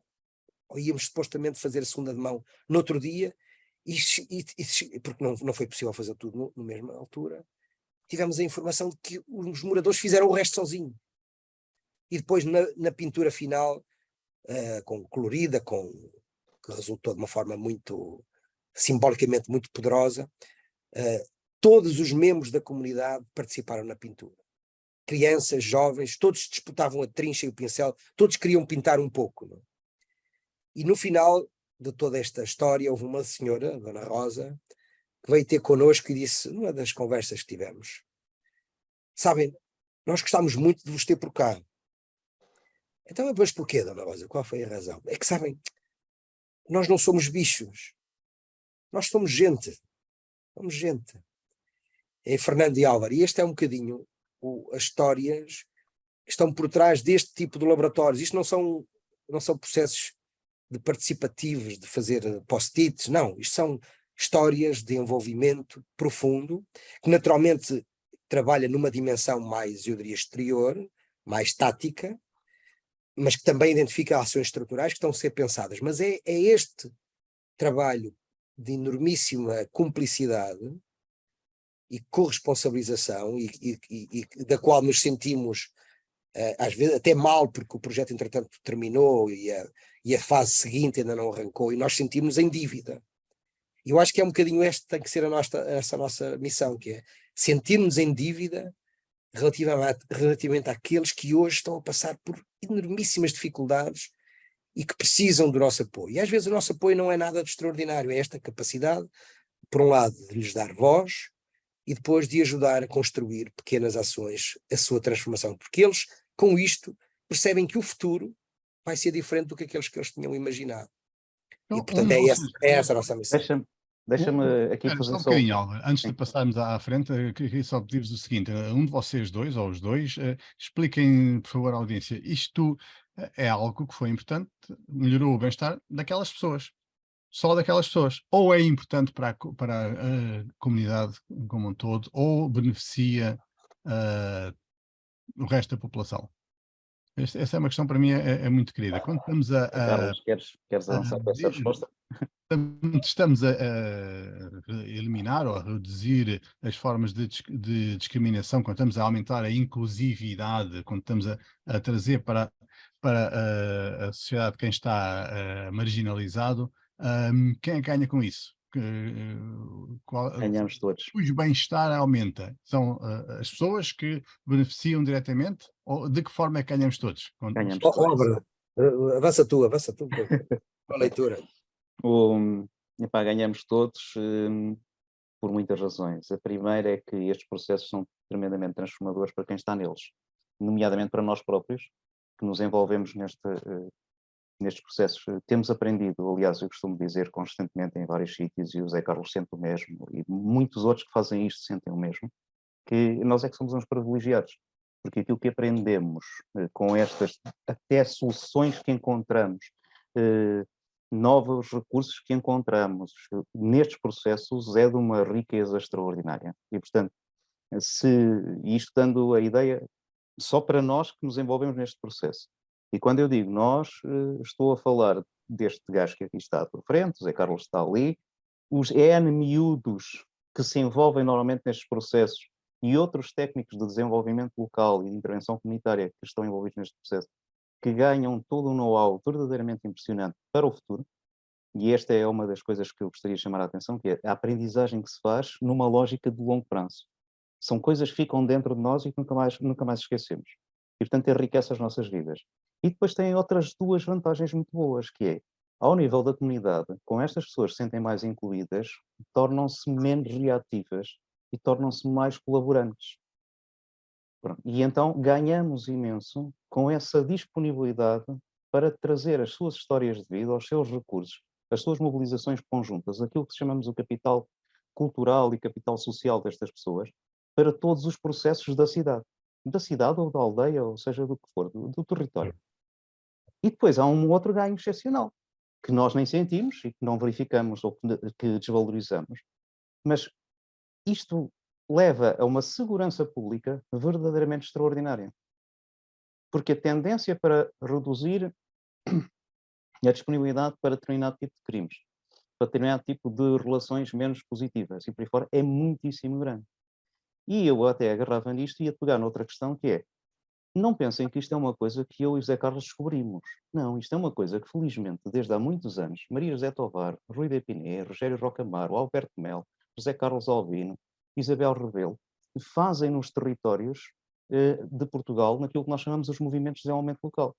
ou íamos supostamente fazer a segunda demão no outro dia, porque não foi possível fazer tudo na mesma altura, tivemos a informação de que os moradores fizeram o resto sozinho. E depois na pintura final, colorida, que resultou de uma forma muito, simbolicamente muito poderosa, todos os membros da comunidade participaram na pintura. Crianças, jovens, todos disputavam a trincha e o pincel, todos queriam pintar um pouco. Não? E no final de toda esta história houve uma senhora, a Dona Rosa, que veio ter connosco e disse, numa das conversas que tivemos, sabem, nós gostámos muito de vos ter por cá. Então, mas porquê, Dona Rosa? Qual foi a razão? É que, sabem, nós não somos bichos, nós somos gente. Somos gente. É Fernando e Álvaro, e este é um bocadinho as histórias que estão por trás deste tipo de laboratórios. Isto não são processos de participativos, de fazer post-its, não. Isto são histórias de envolvimento profundo, que naturalmente trabalha numa dimensão mais, eu diria, exterior, mais tática, mas que também identifica ações estruturais que estão a ser pensadas. Mas é este trabalho de enormíssima cumplicidade e corresponsabilização, e da qual nos sentimos, às vezes, até mal, porque o projeto, entretanto, terminou e a fase seguinte ainda não arrancou, e nós sentimos em dívida. E eu acho que é um bocadinho tem que ser essa nossa missão, que é sentir-nos em dívida relativamente àqueles que hoje estão a passar por enormíssimas dificuldades e que precisam do nosso apoio. E às vezes o nosso apoio não é nada de extraordinário, é esta capacidade, por um lado, de lhes dar voz, e depois de ajudar a construir pequenas ações, a sua transformação, porque eles, com isto, percebem que o futuro vai ser diferente do que aqueles que eles tinham imaginado. Então, E, portanto, é essa a nossa missão. Deixa-me aqui Espera, fazer só um bocadinho, Álvaro. Antes de passarmos à frente, queria só pedir-vos o seguinte: um de vocês dois, ou os dois, expliquem, por favor, à audiência, isto é algo que foi importante, melhorou o bem-estar daquelas pessoas, só daquelas pessoas. Ou é importante para a comunidade como um todo, ou beneficia o resto da população. Essa é uma questão para mim é muito querida. Quando estamos Carlos, queres a avançar com essa resposta? estamos a eliminar ou a reduzir as formas de discriminação, quando estamos a aumentar a inclusividade, quando estamos a trazer para a sociedade quem está marginalizado, quem é que ganha com isso? Ganhamos todos. Cujo bem-estar aumenta? São as pessoas que beneficiam diretamente? Ou de que forma é que ganhamos todos? Ganhamos Álvaro, avança tu com a leitura. Ganhamos todos por muitas razões. A primeira é que estes processos são tremendamente transformadores para quem está neles, nomeadamente para nós próprios, que nos envolvemos nestes processos. Temos aprendido, aliás, eu costumo dizer constantemente em vários sítios, e o Zé Carlos sente o mesmo, e muitos outros que fazem isto sentem o mesmo, que nós é que somos uns privilegiados, porque aquilo que aprendemos com estas até soluções que encontramos, novos recursos que encontramos nestes processos é de uma riqueza extraordinária. E, portanto, isto dando a ideia só para nós que nos envolvemos neste processo. E quando eu digo nós, estou a falar deste gajo que aqui está à tua frente, o Zé Carlos está ali, os N miúdos que se envolvem normalmente nestes processos e outros técnicos de desenvolvimento local e de intervenção comunitária que estão envolvidos neste processo, que ganham todo um know-how verdadeiramente impressionante para o futuro. E esta é uma das coisas que eu gostaria de chamar a atenção, que é a aprendizagem que se faz numa lógica de longo prazo. São coisas que ficam dentro de nós e que nunca mais esquecemos. E, portanto, enriquece as nossas vidas. E depois tem outras duas vantagens muito boas, que é, ao nível da comunidade, com estas pessoas se sentem mais incluídas, tornam-se menos reativas e tornam-se mais colaborantes. Pronto. E então ganhamos imenso com essa disponibilidade para trazer as suas histórias de vida, os seus recursos, as suas mobilizações conjuntas, aquilo que chamamos o capital cultural e capital social destas pessoas, para todos os processos da cidade ou da aldeia, ou seja, do que for, do território. E depois há um outro ganho excepcional, que nós nem sentimos e que não verificamos ou que desvalorizamos, mas isto leva a uma segurança pública verdadeiramente extraordinária. Porque a tendência para reduzir a disponibilidade para determinado tipo de crimes, para determinado tipo de relações menos positivas e por aí fora, é muitíssimo grande. E eu até agarrava nisto e ia pegar noutra questão, que é, não pensem que isto é uma coisa que eu e o José Carlos descobrimos. Não, isto é uma coisa que, felizmente, desde há muitos anos, Maria José Tovar, Rui de Piné, Rogério Rocamaro, Alberto Mel, José Carlos Albino, Isabel Rebelo, fazem nos territórios de Portugal naquilo que nós chamamos os movimentos de desenvolvimento local.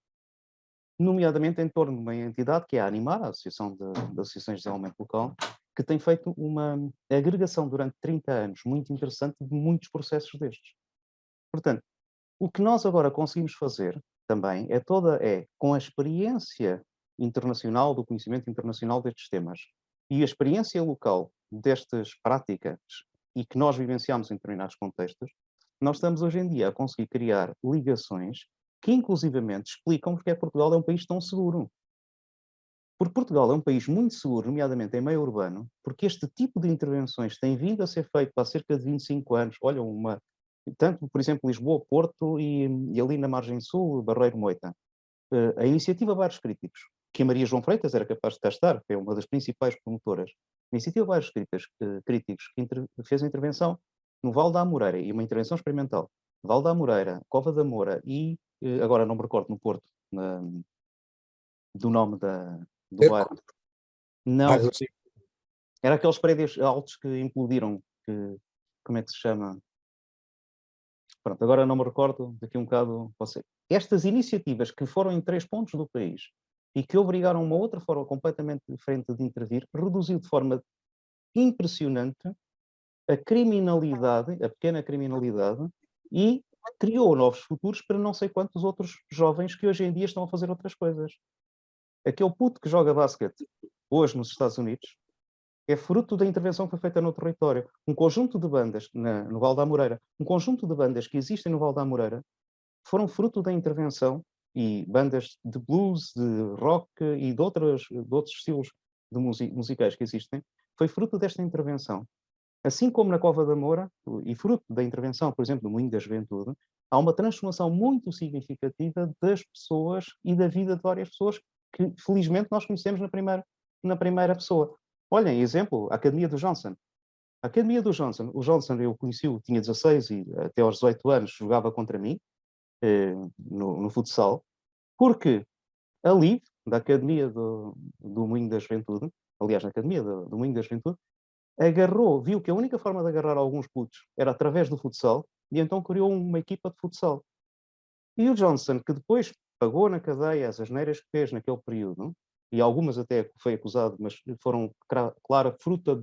Nomeadamente em torno de uma entidade que é a ANIMAR, a Associação de Associações de Desenvolvimento Local, que tem feito uma agregação durante 30 anos muito interessante de muitos processos destes. Portanto, o que nós agora conseguimos fazer também é com a experiência internacional, do conhecimento internacional destes temas e a experiência local destas práticas e que nós vivenciamos em determinados contextos, nós estamos hoje em dia a conseguir criar ligações que inclusivamente explicam porque é que Portugal é um país tão seguro. Porque Portugal é um país muito seguro, nomeadamente em meio urbano, porque este tipo de intervenções tem vindo a ser feito há cerca de 25 anos. Olha, tanto, por exemplo, Lisboa, Porto e ali na margem sul, Barreiro, Moita. A iniciativa Bairros Críticos, que a Maria João Freitas era capaz de cá estar, que é uma das principais promotoras. A iniciativa Bairros Críticos, que fez a intervenção no Val da Amoreira, e uma intervenção experimental. Val da Amoreira, Cova da Moura e, agora não me recordo, no Porto, do nome do bairro. Não, era aqueles prédios altos que implodiram, como é que se chama? Pronto, agora não me recordo, daqui um bocado você. Estas iniciativas que foram em 3 pontos do país e que obrigaram uma outra forma completamente diferente de intervir, reduziu de forma impressionante a criminalidade, a pequena criminalidade, e criou novos futuros para não sei quantos outros jovens que hoje em dia estão a fazer outras coisas. Aquele puto que joga basquete hoje nos Estados Unidos é fruto da intervenção que foi feita no território. Um conjunto de bandas no Val da Amoreira, um conjunto de bandas que existem no Val da Amoreira, foram fruto da intervenção e bandas de blues, de rock e de outros estilos musicais que existem, foi fruto desta intervenção. Assim como na Cova da Moura, e fruto da intervenção, por exemplo, do Moinho da Juventude, há uma transformação muito significativa das pessoas e da vida de várias pessoas que, felizmente, nós conhecemos na primeira pessoa. Olhem, exemplo, a Academia do Johnson. A Academia do Johnson. O Johnson, eu conheci-o, tinha 16 e até aos 18 anos jogava contra mim, no futsal, porque a Liv, da Academia do Moinho da Juventude, aliás, na Academia do Moinho da Juventude, viu que a única forma de agarrar alguns putos era através do futsal, e então criou uma equipa de futsal. E o Johnson, que depois pagou na cadeia as asneiras que fez naquele período, e algumas até foi acusado, mas foram, claro, fruto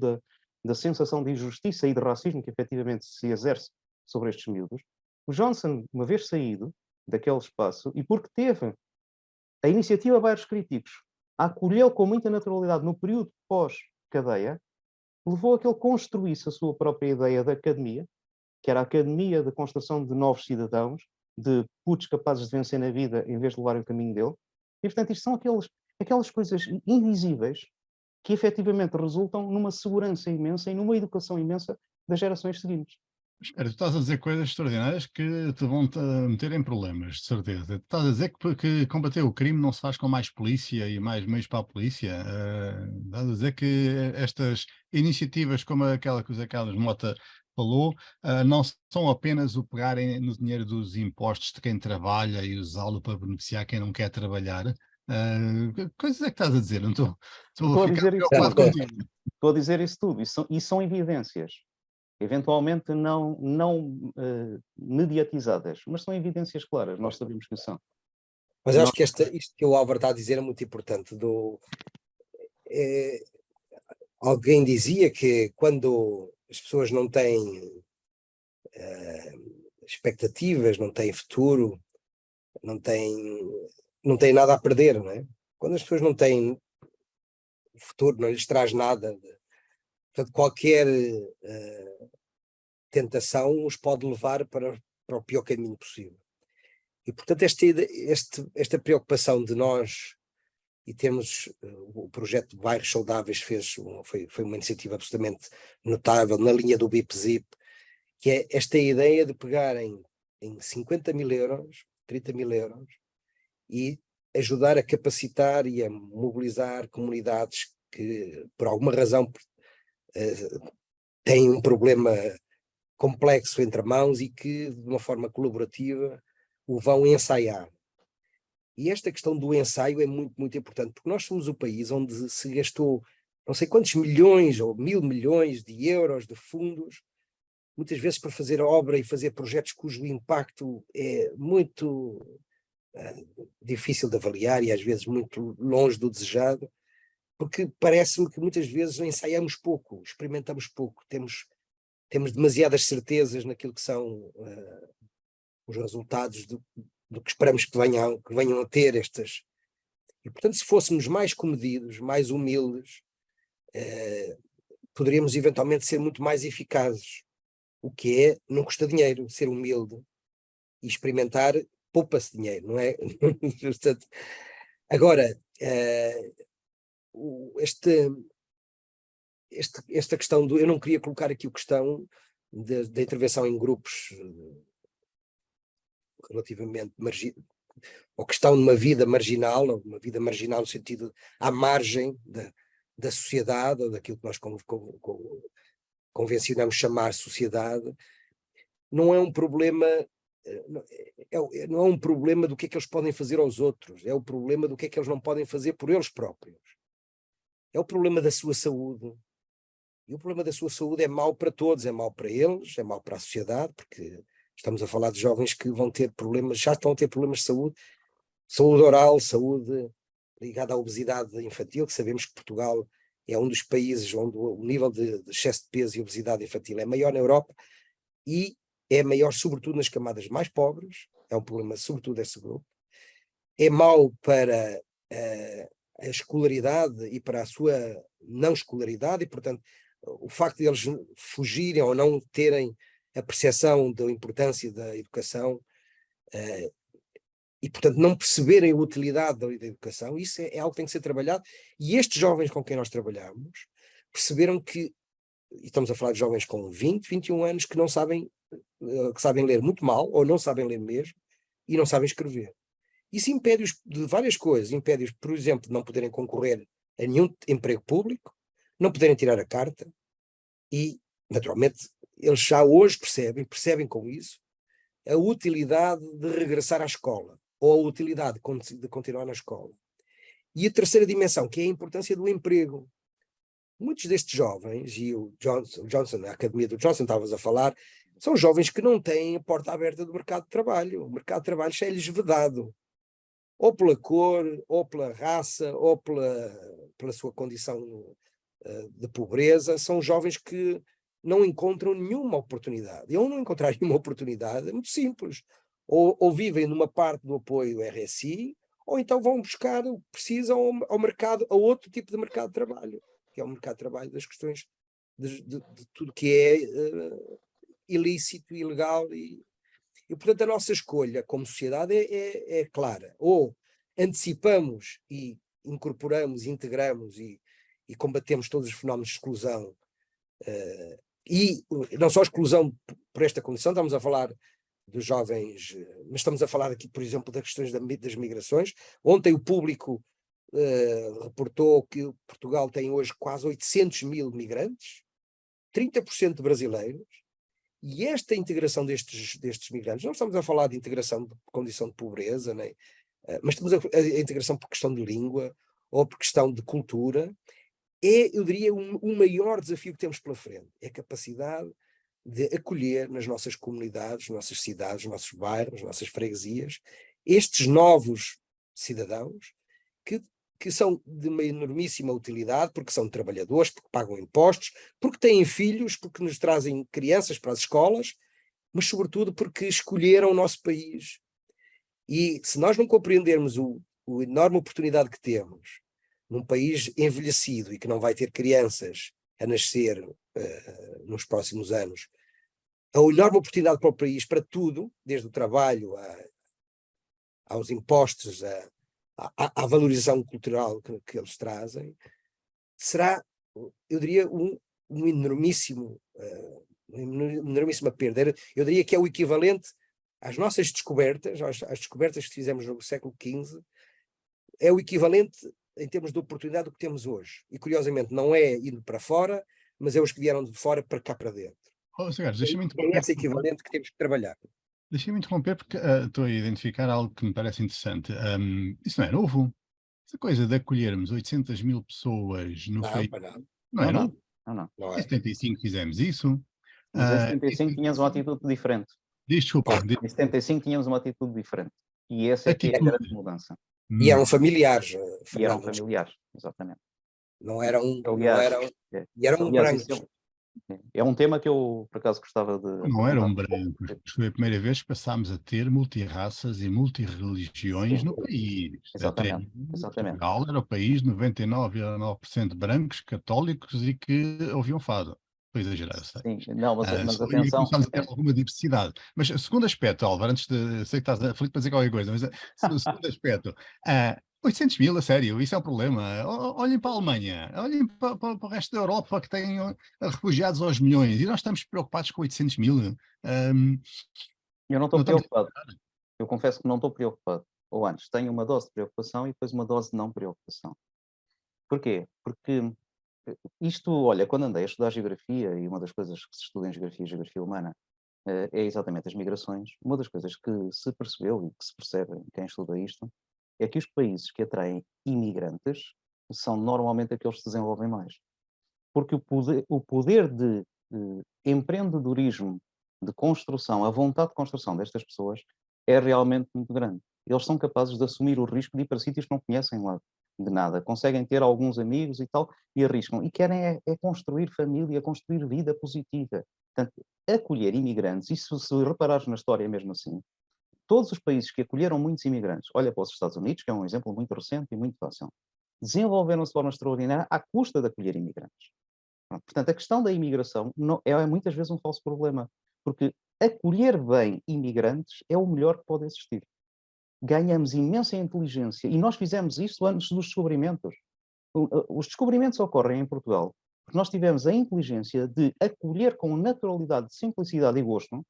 da sensação de injustiça e de racismo que efetivamente se exerce sobre estes miúdos, o Johnson, uma vez saído daquele espaço, e porque teve a iniciativa de vários críticos a acolhê-lo com muita naturalidade no período pós-cadeia, levou a que ele construísse a sua própria ideia da academia, que era a academia de construção de novos cidadãos, de putos capazes de vencer na vida em vez de levarem o caminho dele. E, portanto, isto são aquelas coisas invisíveis que efetivamente resultam numa segurança imensa e numa educação imensa das gerações seguintes. Espera, tu estás a dizer coisas extraordinárias que te vão meter em problemas, de certeza. Tu estás a dizer que combater o crime não se faz com mais polícia e mais meios para a polícia? Estás a dizer que estas iniciativas como aquela que o Zé Carlos Mota falou, não são apenas o pegarem no dinheiro dos impostos de quem trabalha e usá-lo para beneficiar quem não quer trabalhar? Que coisas é que estás a dizer? Não estou Estou a a ficar dizer isso preocupado tudo. contigo. Estou a dizer isso tudo. E são evidências. Eventualmente não mediatizadas, mas são evidências claras, nós sabemos que são. Mas eu acho que isto que o Álvaro está a dizer é muito importante. Alguém dizia que quando as pessoas não têm expectativas, não têm futuro, não têm nada a perder, não é? Quando as pessoas não têm futuro, não lhes traz nada. Portanto, qualquer tentação os pode levar para o pior caminho possível. E, portanto, esta preocupação de nós, e temos o projeto de Bairros Saudáveis foi uma iniciativa absolutamente notável na linha do BIP-ZIP, que é esta ideia de pegarem em 50 mil euros, 30 mil euros, e ajudar a capacitar e a mobilizar comunidades que, por alguma razão, têm um problema complexo entre mãos e que, de uma forma colaborativa, o vão ensaiar. E esta questão do ensaio é muito, muito importante, porque nós somos o país onde se gastou não sei quantos milhões ou 1.000 milhões de euros de fundos, muitas vezes para fazer obra e fazer projetos cujo impacto é muito difícil de avaliar e às vezes muito longe do desejado, porque parece-me que muitas vezes ensaiamos pouco, experimentamos pouco, temos demasiadas certezas naquilo que são os resultados do que esperamos que venham a ter estas. E, portanto, se fôssemos mais comedidos, mais humildes, poderíamos eventualmente ser muito mais eficazes. O que não custa dinheiro, ser humilde e experimentar, poupa-se dinheiro, não é? Portanto, agora, esta questão eu não queria colocar aqui a questão da intervenção em grupos relativamente ou questão de uma vida marginal, ou uma vida marginal no sentido à margem da sociedade, ou daquilo que nós convencionamos chamar sociedade, não é um problema, não é um problema do que é que eles podem fazer aos outros, é o problema do que é que eles não podem fazer por eles próprios. É o problema da sua saúde. E o problema da sua saúde é mau para todos, é mau para eles, é mau para a sociedade, porque estamos a falar de jovens que vão ter problemas, já estão a ter problemas de saúde oral, saúde ligada à obesidade infantil, que sabemos que Portugal é um dos países onde o nível de excesso de peso e obesidade infantil é maior na Europa e é maior sobretudo nas camadas mais pobres, é um problema sobretudo desse grupo. É mau para a escolaridade e para a sua não escolaridade e, portanto, o facto de eles fugirem ou não terem a percepção da importância da educação e, portanto, não perceberem a utilidade da educação, isso é algo que tem que ser trabalhado. E estes jovens com quem nós trabalhamos perceberam que, e estamos a falar de jovens com 20, 21 anos, que não sabem, que sabem ler muito mal, ou não sabem ler mesmo, e não sabem escrever. Isso impede-os de várias coisas. Impede-os, por exemplo, de não poderem concorrer a nenhum emprego público, não poderem tirar a carta, e, naturalmente, eles já hoje percebem com isso, a utilidade de regressar à escola, ou a utilidade de continuar na escola. E a terceira dimensão, que é a importância do emprego. Muitos destes jovens, e o Johnson, a Academia do Johnson, estavas a falar, são jovens que não têm a porta aberta do mercado de trabalho. O mercado de trabalho já é-lhes vedado. Ou pela cor, ou pela raça, ou pela sua condição de pobreza. São jovens que não encontram nenhuma oportunidade. E ao não encontrar nenhuma oportunidade, é muito simples. Ou vivem numa parte do apoio RSI, ou então vão buscar o que precisam ao mercado, a outro tipo de mercado de trabalho, que é o mercado de trabalho das questões de tudo que é ilícito, ilegal. E, portanto, a nossa escolha como sociedade é clara. Ou antecipamos e incorporamos, integramos e combatemos todos os fenómenos de exclusão, e não só a exclusão por esta condição, estamos a falar dos jovens, mas estamos a falar aqui, por exemplo, das questões das migrações. Ontem o Público reportou que Portugal tem hoje quase 800 mil migrantes, 30% brasileiros, e esta integração destes migrantes, não estamos a falar de integração de condição de pobreza, nem, mas estamos a integração por questão de língua ou por questão de cultura, eu diria, o maior desafio que temos pela frente, é a capacidade de acolher nas nossas comunidades, nas nossas cidades, nos nossos bairros, nas nossas freguesias, estes novos cidadãos que são de uma enormíssima utilidade, porque são trabalhadores, porque pagam impostos, porque têm filhos, porque nos trazem crianças para as escolas, mas sobretudo porque escolheram o nosso país. E se nós não compreendermos a enorme oportunidade que temos num país envelhecido e que não vai ter crianças a nascer nos próximos anos, a enorme oportunidade para o país, para tudo, desde o trabalho aos impostos, à valorização cultural que eles trazem, será, eu diria, uma enormíssima perda. Eu diria que é o equivalente às nossas descobertas, às descobertas que fizemos no século XV, é o equivalente em termos de oportunidade do que temos hoje. E, curiosamente, não é indo para fora, mas é os que vieram de fora para cá para dentro. Deixa-me É interromper. esse equivalente que temos que trabalhar. Deixa-me interromper porque estou a identificar algo que me parece interessante. Isso não é novo. Essa coisa de acolhermos 800 mil pessoas no país não é novo. Não Em é. 75 fizemos isso. Mas em Em 75 tínhamos uma atitude diferente. Desculpa. Em 75 tínhamos uma atitude diferente. E essa é que é a grande mudança. E eram familiares. E eram familiares, exatamente. Não eram e eram brancos. É um tema que eu, por acaso, gostava de... Não eram brancos. Foi a primeira vez que passámos a ter multirraças e multirreligiões no país. Exatamente. Portugal era o país de 99,9% brancos, católicos e que ouviam fado. Estou a exagerar, sei. Sim, não, mas atenção. Começámos a ter alguma diversidade. Mas o segundo aspecto, Álvaro, antes de... Sei que estás aflito para dizer qualquer coisa, mas o segundo aspecto... 800 mil, a sério, isso é o problema. Olhem para a Alemanha, olhem para o resto da Europa que tem refugiados aos milhões e nós estamos preocupados com 800 mil. Eu não estou preocupado. Eu confesso que não estou preocupado. Ou antes, tenho uma dose de preocupação e depois uma dose de não preocupação. Porquê? Porque isto, olha, quando andei a estudar geografia, e uma das coisas que se estuda em geografia humana, é exatamente as migrações, uma das coisas que se percebeu e que se percebe em quem estuda isto, é que os países que atraem imigrantes são normalmente aqueles que se desenvolvem mais. Porque o poder de empreendedorismo, de construção, a vontade de construção destas pessoas é realmente muito grande. Eles são capazes de assumir o risco de ir para sítios que não conhecem lá de nada. Conseguem ter alguns amigos e tal, e arriscam. E querem é construir família, construir vida positiva. Portanto, acolher imigrantes, e se reparares na história mesmo assim, todos os países que acolheram muitos imigrantes, olha para os Estados Unidos, que é um exemplo muito recente e muito fácil, desenvolveram-se de forma extraordinária à custa de acolher imigrantes. Portanto, a questão da imigração é muitas vezes um falso problema, porque acolher bem imigrantes é o melhor que pode existir. ganhamos imensa inteligência, e nós fizemos isso antes dos descobrimentos. Os descobrimentos ocorrem em Portugal porque nós tivemos a inteligência de acolher com naturalidade, simplicidade e gosto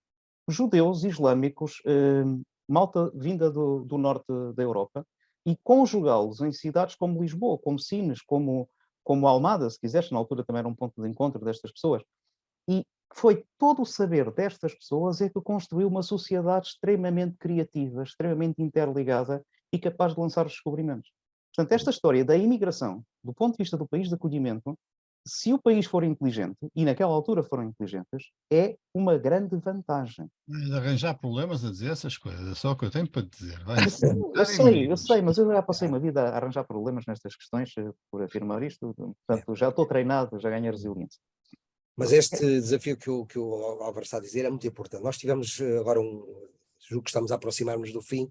judeus islâmicos, malta vinda do norte da Europa, e conjugá-los em cidades como Lisboa, como Sines, como Almada, se quiseres, na altura também era um ponto de encontro destas pessoas. E foi todo o saber destas pessoas é que construiu uma sociedade extremamente criativa, extremamente interligada e capaz de lançar os descobrimentos. Portanto, esta história da imigração, do ponto de vista do país de acolhimento, se o país for inteligente, e naquela altura foram inteligentes, é uma grande vantagem. De arranjar problemas a dizer essas coisas, é só o que eu tenho para te dizer. Vai. Eu sei, mas eu já passei uma vida a arranjar problemas nestas questões por afirmar isto, portanto já estou treinado, já ganhei resiliência. Mas este desafio que o Álvaro está a dizer é muito importante. Nós tivemos agora julgo que estamos a aproximar-nos do fim,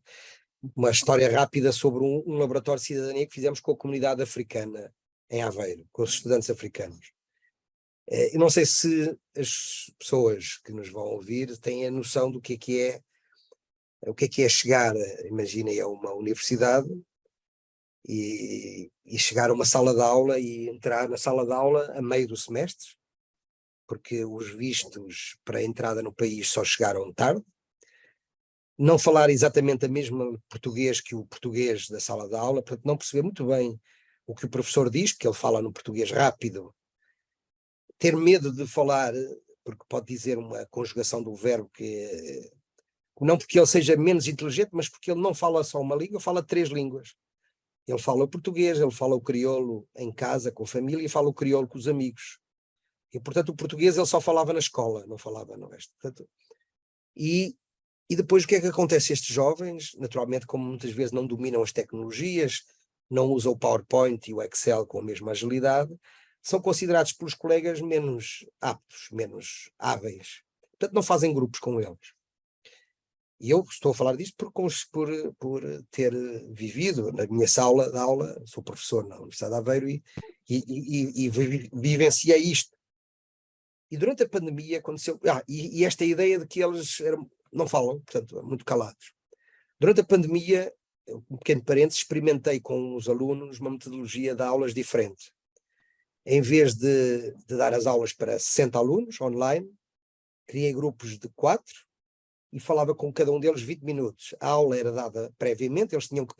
uma história rápida sobre um laboratório de cidadania que fizemos com a comunidade africana em Aveiro, com os estudantes africanos. Eu não sei se as pessoas que nos vão ouvir têm a noção do que é o que é chegar, imaginem, a uma universidade e chegar a uma sala de aula e entrar na sala de aula a meio do semestre, porque os vistos para a entrada no país só chegaram tarde, não falar exatamente a mesma português que o português da sala de aula, portanto não perceber muito bem o que o professor diz, porque ele fala no português rápido, ter medo de falar, porque pode dizer uma conjugação do verbo que não porque ele seja menos inteligente, mas porque ele não fala só uma língua, fala 3 línguas. Ele fala o português, ele fala o crioulo em casa, com a família, e fala o crioulo com os amigos. E, portanto, o português ele só falava na escola, não falava no resto. Portanto, e depois o que é que acontece? Estes jovens, naturalmente, como muitas vezes não dominam as tecnologias, não usam o PowerPoint e o Excel com a mesma agilidade, são considerados pelos colegas menos aptos, menos hábeis. Portanto, não fazem grupos com eles. E eu estou a falar disto por ter vivido na minha sala de aula, sou professor na Universidade de Aveiro e vivenciei isto. E durante a pandemia aconteceu... e esta ideia de que eles não falam, portanto, muito calados. Durante a pandemia, um pequeno parênteses, experimentei com os alunos uma metodologia de aulas diferente. Em vez de dar as aulas para 60 alunos online, criei grupos de 4 e falava com cada um deles 20 minutos. A aula era dada previamente, eles tinham que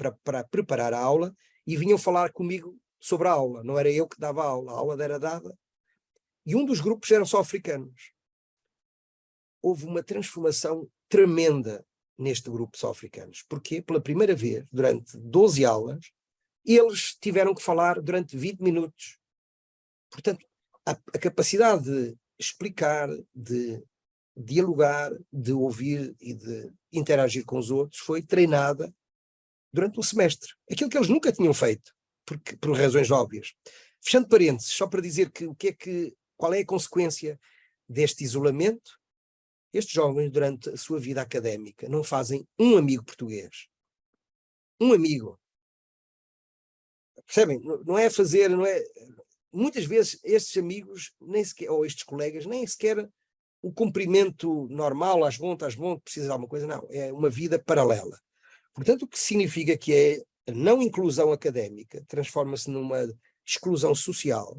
preparar a aula e vinham falar comigo sobre a aula. Não era eu que dava a aula era dada. E um dos grupos eram só africanos. Houve uma transformação tremenda neste grupo só africanos. Porquê? Pela primeira vez, durante 12 aulas, eles tiveram que falar durante 20 minutos. Portanto, a capacidade de explicar, de dialogar, de ouvir e de interagir com os outros foi treinada durante um semestre. Aquilo que eles nunca tinham feito, por razões óbvias. Fechando parênteses, só para dizer qual é a consequência deste isolamento, estes jovens, durante a sua vida académica, não fazem um amigo português. Um amigo. Percebem? Não é fazer, não é... Muitas vezes estes amigos, nem sequer, ou estes colegas, nem sequer o cumprimento normal, às montas, precisa de alguma coisa, não. É uma vida paralela. Portanto, o que significa que é a não inclusão académica, transforma-se numa exclusão social,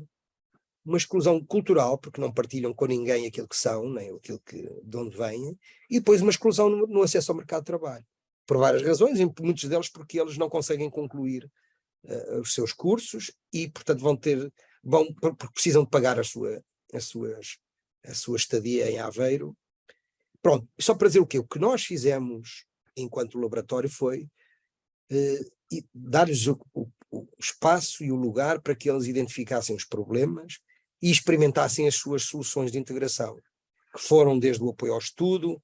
uma exclusão cultural, porque não partilham com ninguém aquilo que são, nem aquilo de onde vêm, e depois uma exclusão no acesso ao mercado de trabalho. Por várias razões, e muitos deles porque eles não conseguem concluir os seus cursos e, portanto, porque precisam de pagar a sua estadia em Aveiro. Pronto, só para dizer o quê? O que nós fizemos enquanto laboratório foi dar-lhes o espaço e o lugar para que eles identificassem os problemas e experimentassem as suas soluções de integração, que foram desde o apoio ao estudo,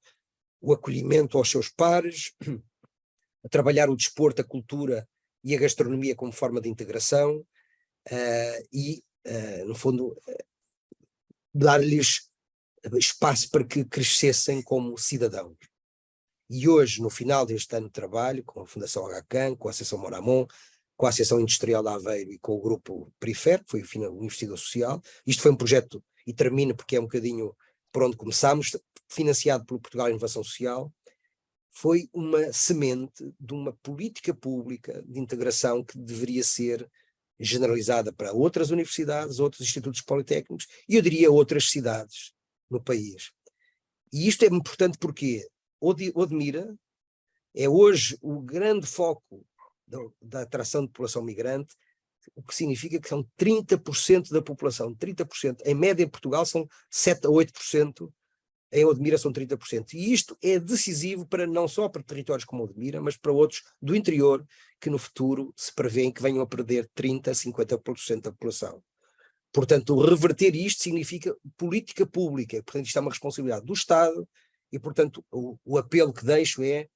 o acolhimento aos seus pares, a trabalhar o desporto, a cultura e a gastronomia como forma de integração no fundo, dar-lhes espaço para que crescessem como cidadãos. E hoje, no final deste ano de trabalho, com a Fundação HCAN, com a Associação Moramon, com a Associação Industrial de Aveiro e com o grupo Perifer, que foi o investigador social, isto foi um projeto, e termino porque é um bocadinho por onde começámos, financiado pelo Portugal Inovação Social, foi uma semente de uma política pública de integração que deveria ser generalizada para outras universidades, outros institutos politécnicos e, eu diria, outras cidades no país. E isto é importante porque Odmira é hoje o grande foco da atração de população migrante, o que significa que são 30% da população, 30%. Em média em Portugal são 7 a 8%, em Odmira são 30%. E isto é decisivo não só para territórios como Odmira, mas para outros do interior, que no futuro se prevêem que venham a perder 30% a 50% da população. Portanto, reverter isto significa política pública. Portanto, isto é uma responsabilidade do Estado e, portanto, o apelo que deixo é: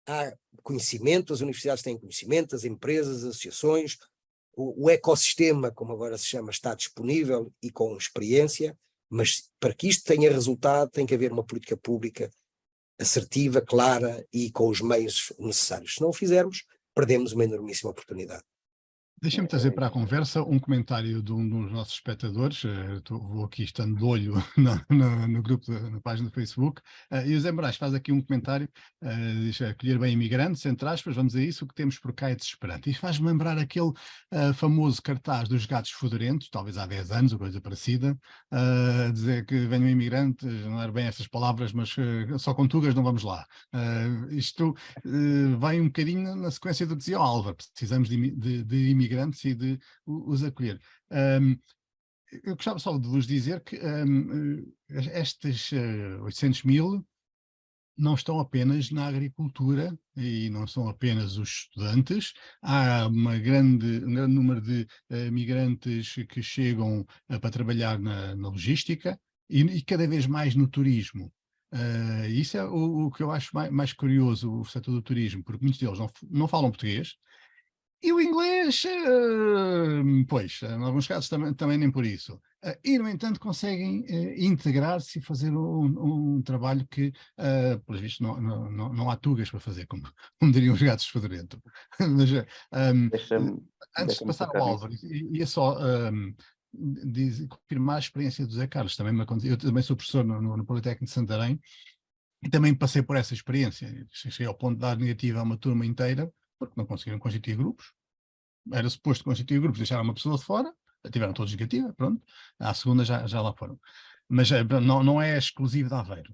há conhecimento, as universidades têm conhecimento, as empresas, as associações, o ecossistema, como agora se chama, está disponível e com experiência, mas para que isto tenha resultado tem que haver uma política pública assertiva, clara e com os meios necessários. Se não o fizermos, perdemos uma enormíssima oportunidade. Deixa-me trazer para a conversa um comentário de um dos nossos espectadores. Vou aqui estando de olho no grupo, na página do Facebook, e o Zé Moraes faz aqui um comentário, diz: acolher bem imigrantes, entre aspas, vamos a isso, o que temos por cá é desesperante. Isto faz-me lembrar aquele famoso cartaz dos gatos fedorentos, talvez há 10 anos, ou coisa parecida, dizer que venham imigrantes, não eram bem estas palavras, mas só com tugas não vamos lá. Isto vai um bocadinho na sequência do que dizia o Álvaro: precisamos de imigrantes e de os acolher. Eu gostava só de vos dizer que estes 800 mil não estão apenas na agricultura e não são apenas os estudantes. Há um grande número de migrantes que chegam para trabalhar na logística e cada vez mais no turismo. Isso é o que eu acho mais curioso, o setor do turismo, porque muitos deles não falam português. E o inglês, pois, em alguns casos também nem por isso. E, no entanto, conseguem integrar-se e fazer um trabalho que, pelos vistos, não há tugas para fazer, como diriam os gatos fedorentos. Mas, antes de passar ao Álvaro, ia só confirmar a experiência do Zé Carlos. Eu também sou professor no Politécnico de Santarém e também passei por essa experiência. Cheguei ao ponto de dar negativa a uma turma inteira, porque não conseguiram constituir grupos. Era suposto constituir grupos, deixaram uma pessoa de fora, tiveram todos negativa, pronto. À segunda já lá foram. Mas não é exclusivo de Aveiro.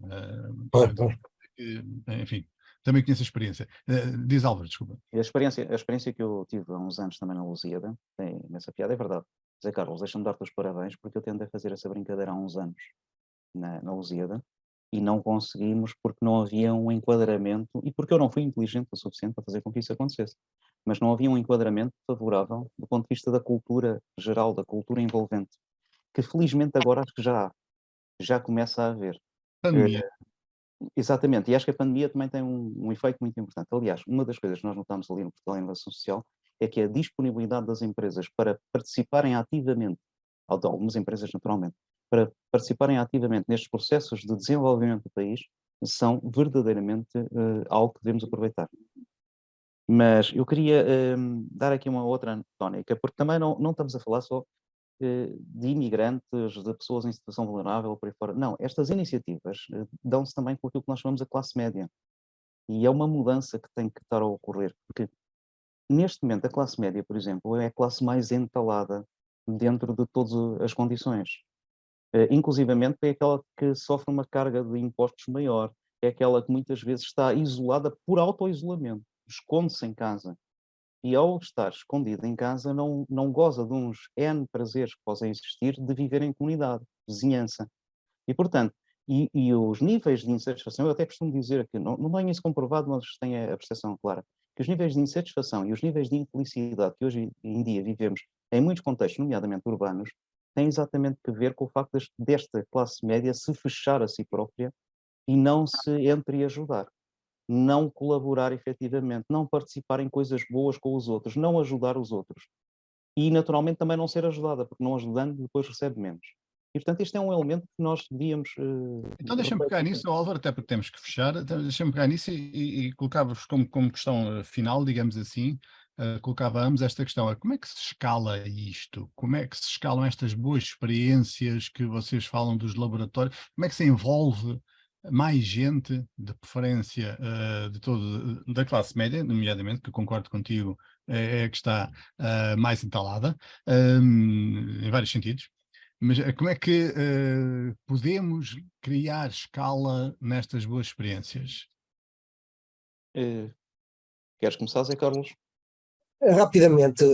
Enfim, também conheço a experiência. Diz Álvaro, desculpa. A experiência que eu tive há uns anos também na Lusíada, tem nessa piada, é verdade. Zé Carlos, deixa-me dar-te os parabéns, porque eu tentei fazer essa brincadeira há uns anos na Lusíada, e não conseguimos porque não havia um enquadramento, e porque eu não fui inteligente o suficiente para fazer com que isso acontecesse, mas não havia um enquadramento favorável do ponto de vista da cultura geral, da cultura envolvente, que felizmente agora acho que já começa a haver. Pandemia. Exatamente, e acho que a pandemia também tem um efeito muito importante. Aliás, uma das coisas que nós notamos ali no Portal Inovação Social é que a disponibilidade das empresas para participarem ativamente, de algumas empresas naturalmente, para participarem ativamente nestes processos de desenvolvimento do país, são verdadeiramente algo que devemos aproveitar. Mas eu queria dar aqui uma outra tónica, porque também não estamos a falar só de imigrantes, de pessoas em situação vulnerável, por aí fora. Não, estas iniciativas dão-se também com aquilo que nós chamamos a classe média. E é uma mudança que tem que estar a ocorrer, porque neste momento a classe média, por exemplo, é a classe mais entalada dentro de todas as condições. Inclusivamente é aquela que sofre uma carga de impostos maior, é aquela que muitas vezes está isolada por auto-isolamento, esconde-se em casa. E ao estar escondida em casa não goza de uns N prazeres que possam existir de viver em comunidade, vizinhança. E, portanto, e os níveis de insatisfação, eu até costumo dizer que não tenho isso comprovado, mas tenho a percepção clara, que os níveis de insatisfação e os níveis de infelicidade que hoje em dia vivemos em muitos contextos, nomeadamente urbanos, têm exatamente a ver com o facto desta classe média se fechar a si própria e não se entreajudar, não colaborar efetivamente, não participar em coisas boas com os outros, não ajudar os outros. E, naturalmente, também não ser ajudada, porque não ajudando, depois recebe menos. E, portanto, este é um elemento que nós devíamos... Então deixa-me pegar nisso, Álvaro, até porque temos que fechar. Então, deixa-me pegar nisso e colocava-vos como questão final, digamos assim, colocava-vos esta questão: como é que se escala isto? Como é que se escalam estas boas experiências que vocês falam dos laboratórios? Como é que se envolve mais gente, de preferência da classe média, nomeadamente, que concordo contigo, é a que está mais entalada, em vários sentidos. Mas como é que podemos criar escala nestas boas experiências? Queres começar, Zé Carlos? Rapidamente,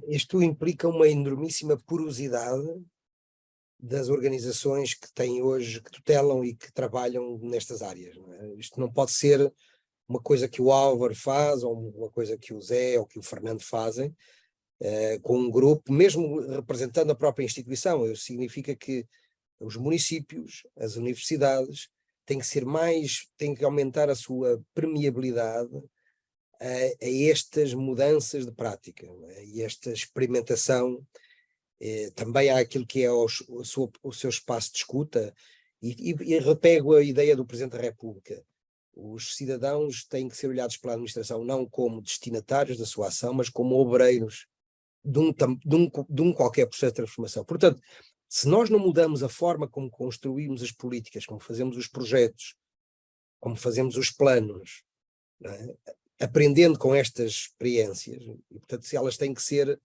isto implica uma enormíssima porosidade das organizações que têm hoje, que tutelam e que trabalham nestas áreas. Não é? Isto não pode ser uma coisa que o Álvaro faz, ou uma coisa que o Zé ou que o Fernando fazem, com um grupo, mesmo representando a própria instituição. Isso significa que os municípios, as universidades, têm que aumentar a sua permeabilidade a estas mudanças de prática, não é? E esta experimentação. Também há aquilo que é o seu espaço de escuta, e repego a ideia do Presidente da República. Os cidadãos têm que ser olhados pela administração não como destinatários da sua ação, mas como obreiros de um qualquer processo de transformação. Portanto, se nós não mudamos a forma como construímos as políticas, como fazemos os projetos, como fazemos os planos, não é? Aprendendo com estas experiências, e portanto se elas têm que ser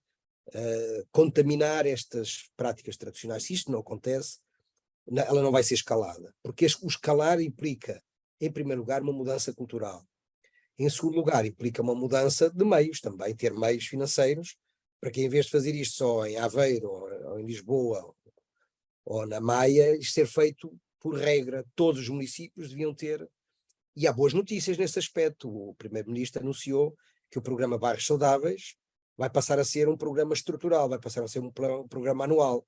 contaminar estas práticas tradicionais. Se isto não acontece, ela não vai ser escalada, porque o escalar implica, em primeiro lugar, uma mudança cultural. Em segundo lugar, implica uma mudança de meios também, ter meios financeiros, para que em vez de fazer isto só em Aveiro, ou em Lisboa, ou na Maia, isto ser feito por regra. Todos os municípios deviam ter, e há boas notícias nesse aspecto. O Primeiro-Ministro anunciou que o programa Bairros Saudáveis vai passar a ser um programa estrutural, vai passar a ser um programa anual.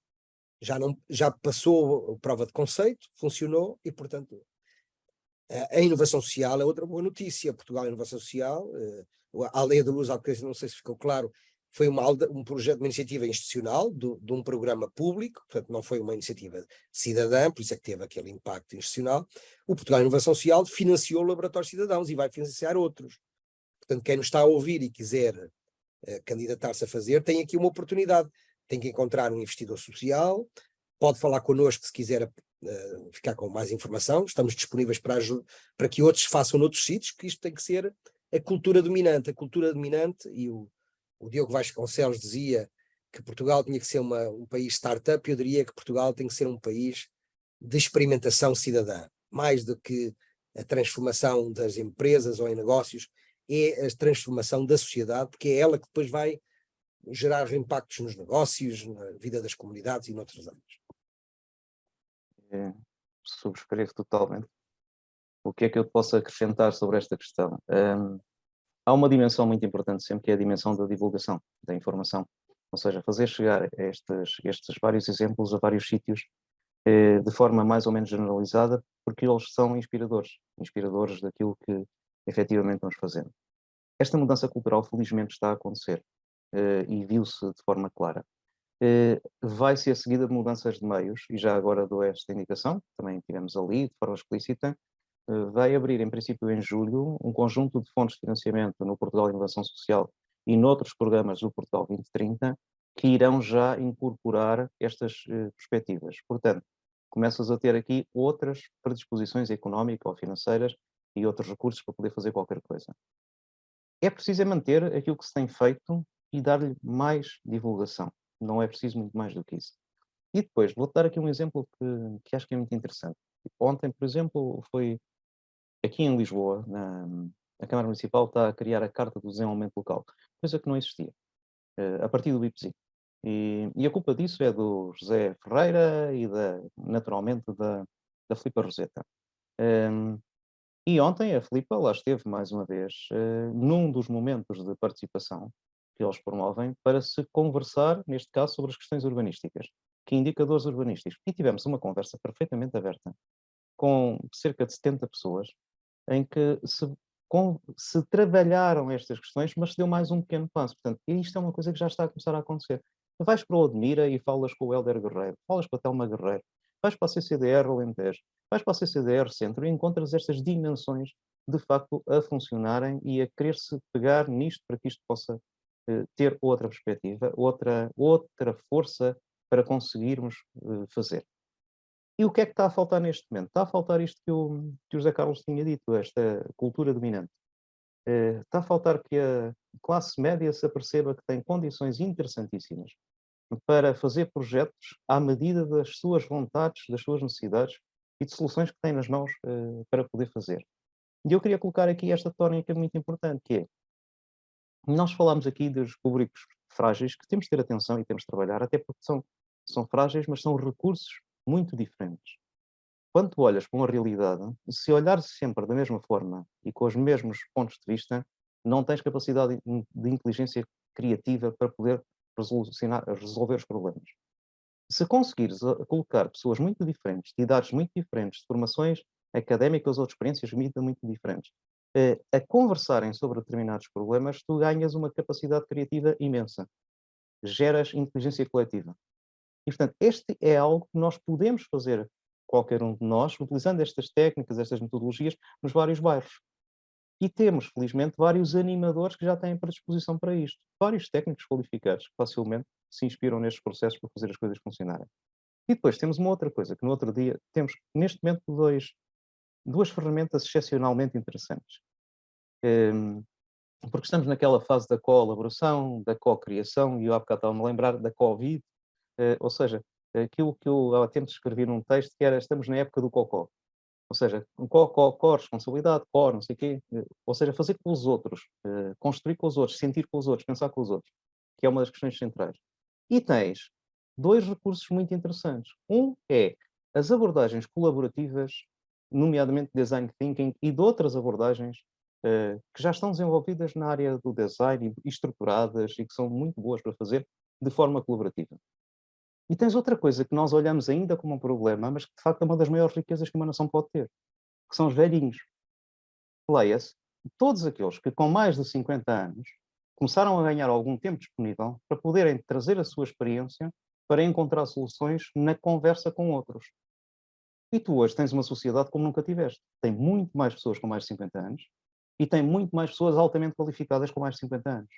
Já passou a prova de conceito, funcionou, e, portanto, a inovação social é outra boa notícia. Portugal, a inovação social, a Aldeia da Luz, não sei se ficou claro, foi um projeto, uma iniciativa institucional de um programa público, portanto não foi uma iniciativa cidadã, por isso é que teve aquele impacto institucional. O Portugal Inovação Social financiou laboratórios cidadãos e vai financiar outros. Portanto, quem nos está a ouvir e quiser candidatar-se a fazer, tem aqui uma oportunidade. Tem que encontrar um investidor social, pode falar connosco se quiser ficar com mais informação, estamos disponíveis para que outros façam noutros sítios, que isto tem que ser a cultura dominante. A cultura dominante, e o Diogo Vasconcelos dizia que Portugal tinha que ser um país startup, eu diria que Portugal tem que ser um país de experimentação cidadã, mais do que a transformação das empresas ou em negócios, é a transformação da sociedade, porque é ela que depois vai gerar impactos nos negócios, na vida das comunidades e noutros âmbitos. Subscrevo totalmente. O que é que eu posso acrescentar sobre esta questão? Há uma dimensão muito importante sempre, que é a dimensão da divulgação, da informação. Ou seja, fazer chegar estes vários exemplos a vários sítios de forma mais ou menos generalizada, porque eles são inspiradores daquilo que efetivamente vamos fazendo. Esta mudança cultural, felizmente, está a acontecer e viu-se de forma clara. Vai ser seguida de mudanças de meios, e já agora dou esta indicação, também tivemos ali, de forma explícita. Vai abrir, em princípio, em julho, um conjunto de fontes de financiamento no Portugal Inovação Social e noutros programas do Portugal 2030, que irão já incorporar estas perspectivas. Portanto, começas a ter aqui outras predisposições económicas ou financeiras e outros recursos para poder fazer qualquer coisa. É preciso manter aquilo que se tem feito e dar-lhe mais divulgação. Não é preciso muito mais do que isso. E depois, vou-te dar aqui um exemplo que acho que é muito interessante. Ontem, por exemplo, foi aqui em Lisboa, a Câmara Municipal está a criar a Carta do Desenvolvimento Local, coisa que não existia, a partir do IPSI. E a culpa disso é do José Ferreira e, naturalmente, da Filipa Roseta. E ontem a Filipa lá esteve mais uma vez, num dos momentos de participação que eles promovem, para se conversar, neste caso, sobre as questões urbanísticas. Que indicadores urbanísticos? E tivemos uma conversa perfeitamente aberta, com cerca de 70 pessoas, em que se trabalharam estas questões, mas se deu mais um pequeno passo. Portanto, isto é uma coisa que já está a começar a acontecer. Vais para o Odmira e falas com o Hélder Guerreiro, falas com a Telma Guerreiro, vais para a CCDR Alentejo, vais para a CCDR Centro e encontras estas dimensões de facto a funcionarem e a querer-se pegar nisto para que isto possa ter outra perspectiva, outra força para conseguirmos fazer. E o que é que está a faltar neste momento? Está a faltar isto que o José Carlos tinha dito, esta cultura dominante. Está a faltar que a classe média se aperceba que tem condições interessantíssimas para fazer projetos à medida das suas vontades, das suas necessidades e de soluções que tem nas mãos para poder fazer. E eu queria colocar aqui esta tónica muito importante, que é, nós falamos aqui dos públicos frágeis, que temos de ter atenção e temos de trabalhar, até porque são frágeis, mas são recursos muito diferentes. Quando tu olhas para uma realidade, se olhares sempre da mesma forma e com os mesmos pontos de vista, não tens capacidade de inteligência criativa para poder resolver os problemas. Se conseguires colocar pessoas muito diferentes, de idades muito diferentes, de formações académicas ou de experiências muito diferentes, a conversarem sobre determinados problemas, tu ganhas uma capacidade criativa imensa. Geras inteligência coletiva. E, portanto, este é algo que nós podemos fazer, qualquer um de nós, utilizando estas técnicas, estas metodologias, nos vários bairros. E temos, felizmente, vários animadores que já têm predisposição para isto. Vários técnicos qualificados que facilmente se inspiram nestes processos para fazer as coisas funcionarem. E depois temos uma outra coisa, que no outro dia temos, neste momento, duas ferramentas excepcionalmente interessantes. Porque estamos naquela fase da colaboração, da co-criação, e eu há bocado estava-me a lembrar da Covid, ou seja, aquilo que eu há tempos escrevi num texto que era, estamos na época do cocó. Ou seja, um responsabilidade, não sei o quê. Ou seja, fazer com os outros, construir com os outros, sentir com os outros, pensar com os outros, que é uma das questões centrais. E tens dois recursos muito interessantes. Um é as abordagens colaborativas, nomeadamente design thinking, e de outras abordagens que já estão desenvolvidas na área do design e estruturadas e que são muito boas para fazer de forma colaborativa. E tens outra coisa que nós olhamos ainda como um problema, mas que de facto é uma das maiores riquezas que uma nação pode ter, que são os velhinhos. Leia-se, todos aqueles que com mais de 50 anos começaram a ganhar algum tempo disponível para poderem trazer a sua experiência para encontrar soluções na conversa com outros. E tu hoje tens uma sociedade como nunca tiveste. Tem muito mais pessoas com mais de 50 anos e tem muito mais pessoas altamente qualificadas com mais de 50 anos.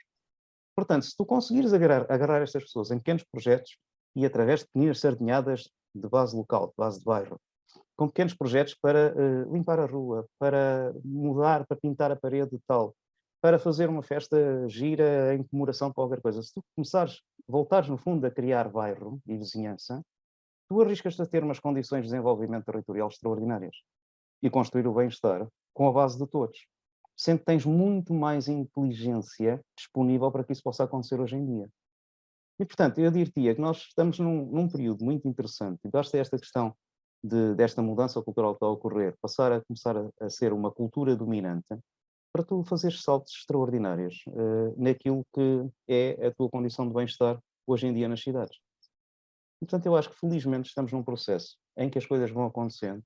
Portanto, se tu conseguires agarrar estas pessoas em pequenos projetos e através de pequenas sardinhadas de base local, de base de bairro, com pequenos projetos para limpar a rua, para mudar, para pintar a parede e tal, para fazer uma festa gira em comemoração de qualquer coisa. Se tu voltares no fundo a criar bairro e vizinhança, tu arriscas-te a ter umas condições de desenvolvimento territorial extraordinárias e construir o bem-estar com a base de todos. Sendo que tens muito mais inteligência disponível para que isso possa acontecer hoje em dia. E, portanto, eu diria que nós estamos num período muito interessante, e basta esta questão desta mudança cultural que está a ocorrer, começar a ser uma cultura dominante, para tu fazeres saltos extraordinários naquilo que é a tua condição de bem-estar hoje em dia nas cidades. E, portanto, eu acho que felizmente estamos num processo em que as coisas vão acontecendo,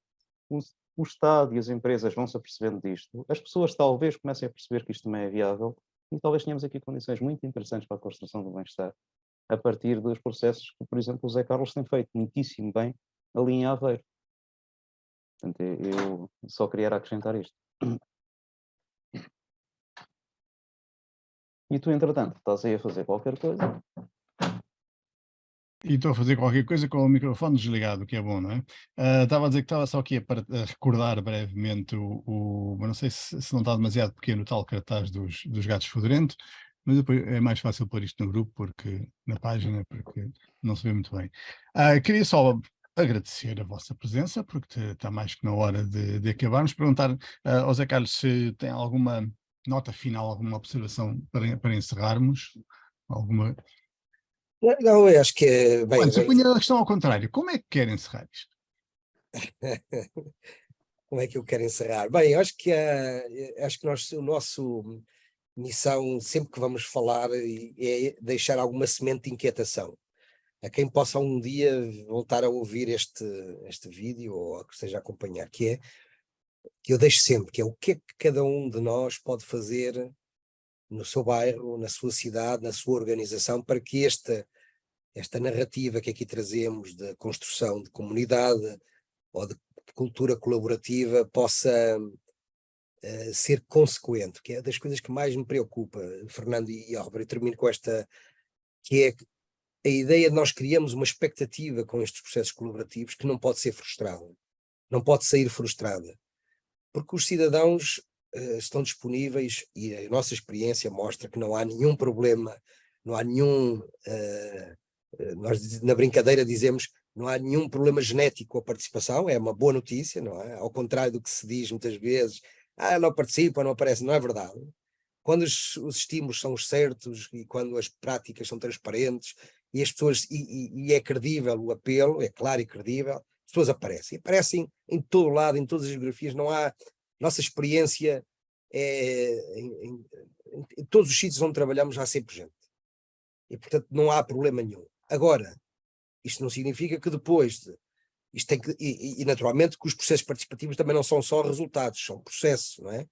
o Estado e as empresas vão se apercebendo disto, as pessoas talvez comecem a perceber que isto também é viável, e talvez tenhamos aqui condições muito interessantes para a construção do bem-estar, a partir dos processos que, por exemplo, o Zé Carlos tem feito muitíssimo bem ali em Aveiro. Portanto, eu só queria acrescentar isto. E tu, entretanto, estás aí a fazer qualquer coisa? E estou a fazer qualquer coisa com o microfone desligado, o que é bom, não é? Estava a dizer que estava só aqui a recordar brevemente mas não sei se não está demasiado pequeno o tal cartaz dos gatos fedorentos, mas depois é mais fácil pôr isto no grupo, na página, porque não se vê muito bem. Queria só agradecer a vossa presença, porque está mais que na hora de acabarmos. Perguntar ao Zé Carlos se tem alguma nota final, alguma observação para encerrarmos, alguma... Não, eu acho que é bem. Antes, eu ponho a questão ao contrário. Como é que querem encerrar isto? Como é que eu quero encerrar? Bem, eu acho que o nosso missão, sempre que vamos falar, é deixar alguma semente de inquietação. A quem possa um dia voltar a ouvir este vídeo, ou que esteja a acompanhar, que eu deixo sempre, que é o que é que cada um de nós pode fazer no seu bairro, na sua cidade, na sua organização, para que esta narrativa que aqui trazemos de construção de comunidade ou de cultura colaborativa possa ser consequente, que é das coisas que mais me preocupa, Fernando e Álvaro. Eu termino com esta, que é a ideia de nós criamos uma expectativa com estes processos colaborativos que não pode ser frustrada, não pode sair frustrada, porque os cidadãos estão disponíveis e a nossa experiência mostra que não há nenhum problema, não há nenhum, nós na brincadeira dizemos, não há nenhum problema genético com a participação, é uma boa notícia, não é? Ao contrário do que se diz muitas vezes, não participa, não aparece, não é verdade. Quando os estímulos são os certos e quando as práticas são transparentes e as pessoas, e é credível o apelo, é claro e credível, as pessoas aparecem em todo lado, em todas as geografias, não há, nossa experiência em todos os sítios onde trabalhamos há sempre gente. E portanto não há problema nenhum. Agora, isto não significa que depois, isto tem que, e naturalmente que os processos participativos também não são só resultados, são processos, não é?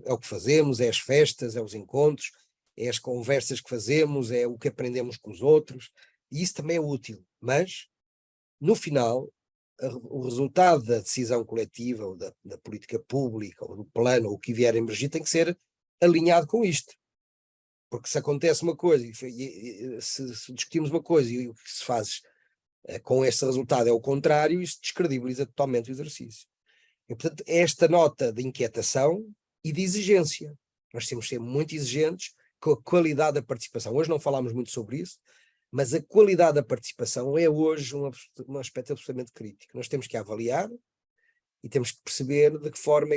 É o que fazemos, é as festas, é os encontros, é as conversas que fazemos, é o que aprendemos com os outros, e isso também é útil, mas no final o resultado da decisão coletiva ou da política pública ou do plano ou o que vier a emergir tem que ser alinhado com isto, porque se acontece uma coisa se discutimos uma coisa e o que se faz com esse resultado é o contrário, isso descredibiliza totalmente o exercício. E, portanto, esta nota de inquietação e de exigência. Nós temos que ser muito exigentes com a qualidade da participação. Hoje não falámos muito sobre isso, mas a qualidade da participação é hoje um aspecto absolutamente crítico. Nós temos que avaliar e temos que perceber de que forma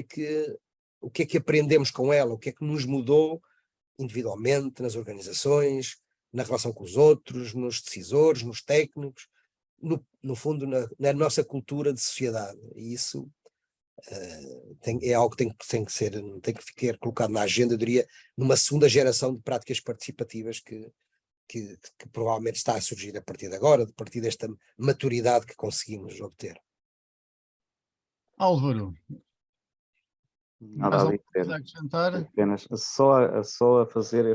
o que é que aprendemos com ela, o que é que nos mudou individualmente, nas organizações, na relação com os outros, nos decisores, nos técnicos, no fundo na nossa cultura de sociedade. E isso é algo que tem que ficar colocado na agenda, eu diria, numa segunda geração de práticas participativas que provavelmente está a surgir a partir de agora, a partir desta maturidade que conseguimos obter. Álvaro, Nada a dizer, a acrescentar? apenas só a fazer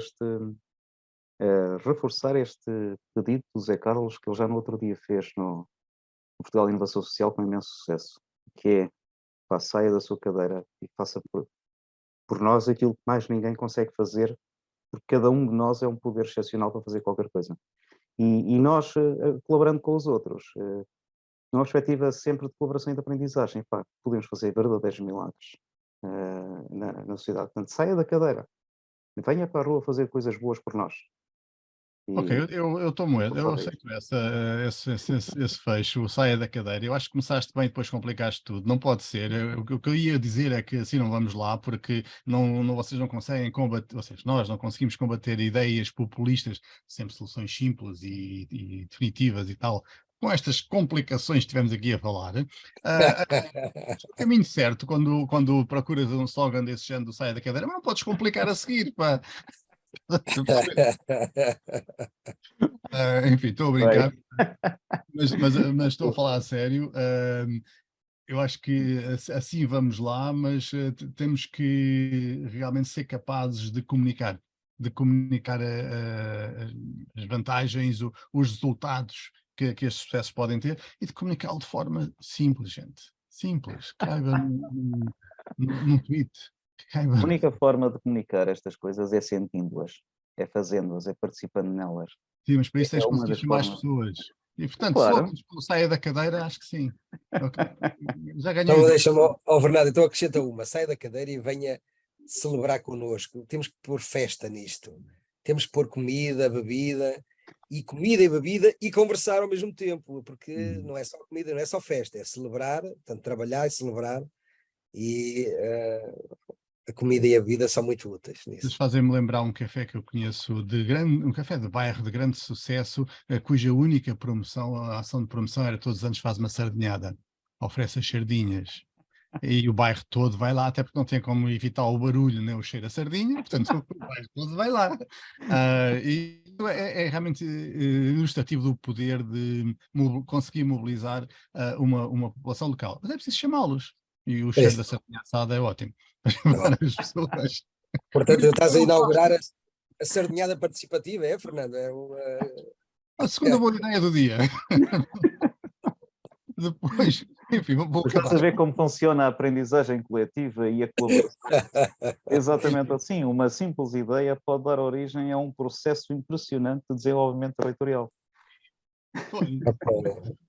reforçar este pedido do Zé Carlos que ele já no outro dia fez no Portugal Inovação Social com imenso sucesso, que é, saia da sua cadeira e faça por nós aquilo que mais ninguém consegue fazer, porque cada um de nós é um poder excepcional para fazer qualquer coisa. E nós, colaborando com os outros, numa perspectiva sempre de colaboração e de aprendizagem, podemos fazer verdadeiros milagres na sociedade. Portanto, saia da cadeira, venha para a rua fazer coisas boas por nós. Ok, eu tomo eu aceito esse fecho, saia da cadeira. Eu acho que começaste bem e depois complicaste tudo. Não pode ser. O que eu ia dizer é que assim não vamos lá, porque vocês não conseguem combater, nós não conseguimos combater ideias populistas, sempre soluções simples e definitivas e tal, com estas complicações que tivemos aqui a falar. O caminho certo, quando procuras um slogan desse género, saia da cadeira, mas não podes complicar a seguir, pá. Enfim, estou a brincar, mas estou a falar a sério. Eu acho que assim vamos lá, mas temos que realmente ser capazes de comunicar as vantagens, os resultados que estes processos podem ter e de comunicá-lo de forma simples, gente. Simples, caiba num tweet. A única forma de comunicar estas coisas é sentindo-as, é fazendo-as, é participando nelas. Sim, mas para isso tens É que uma conseguir das chamar as formas. pessoas. E portanto, Claro. se logo saia da cadeira, acho que sim. Ok. Já ganhei. Então deixa-me, Bernardo, então acrescenta uma, saia da cadeira e venha celebrar connosco. Temos que pôr festa nisto. Temos que pôr comida, bebida e conversar ao mesmo tempo, porque não é só comida, não é só festa, é celebrar, portanto, trabalhar e celebrar, e a comida e a bebida são muito úteis Vocês nisso. fazem-me lembrar um café que eu conheço um café de bairro de grande sucesso, cuja única promoção, a ação de promoção era todos os anos faz uma sardinhada, oferece as sardinhas. E o bairro todo vai lá, até porque não tem como evitar o barulho, nem o cheiro a sardinha, portanto o bairro todo vai lá. E é realmente ilustrativo do poder de conseguir mobilizar uma população local. Mas é preciso chamá-los. E o cheiro da sardinha assada é ótimo para chamar as pessoas. Portanto, estás a inaugurar a sardinhada participativa, é, Fernando? É A segunda boa ideia do dia. Depois, Enfim, vou Estás a ver como funciona a aprendizagem coletiva e a colaboração. Exatamente assim, uma simples ideia pode dar origem a um processo impressionante de desenvolvimento territorial.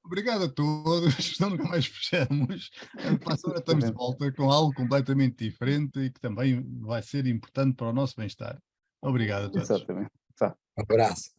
Obrigado a todos, não nunca mais fechamos. Para a semana estamos de volta com algo completamente diferente e que também vai ser importante para o nosso bem-estar. Obrigado a todos. Exatamente. Tá. Um abraço.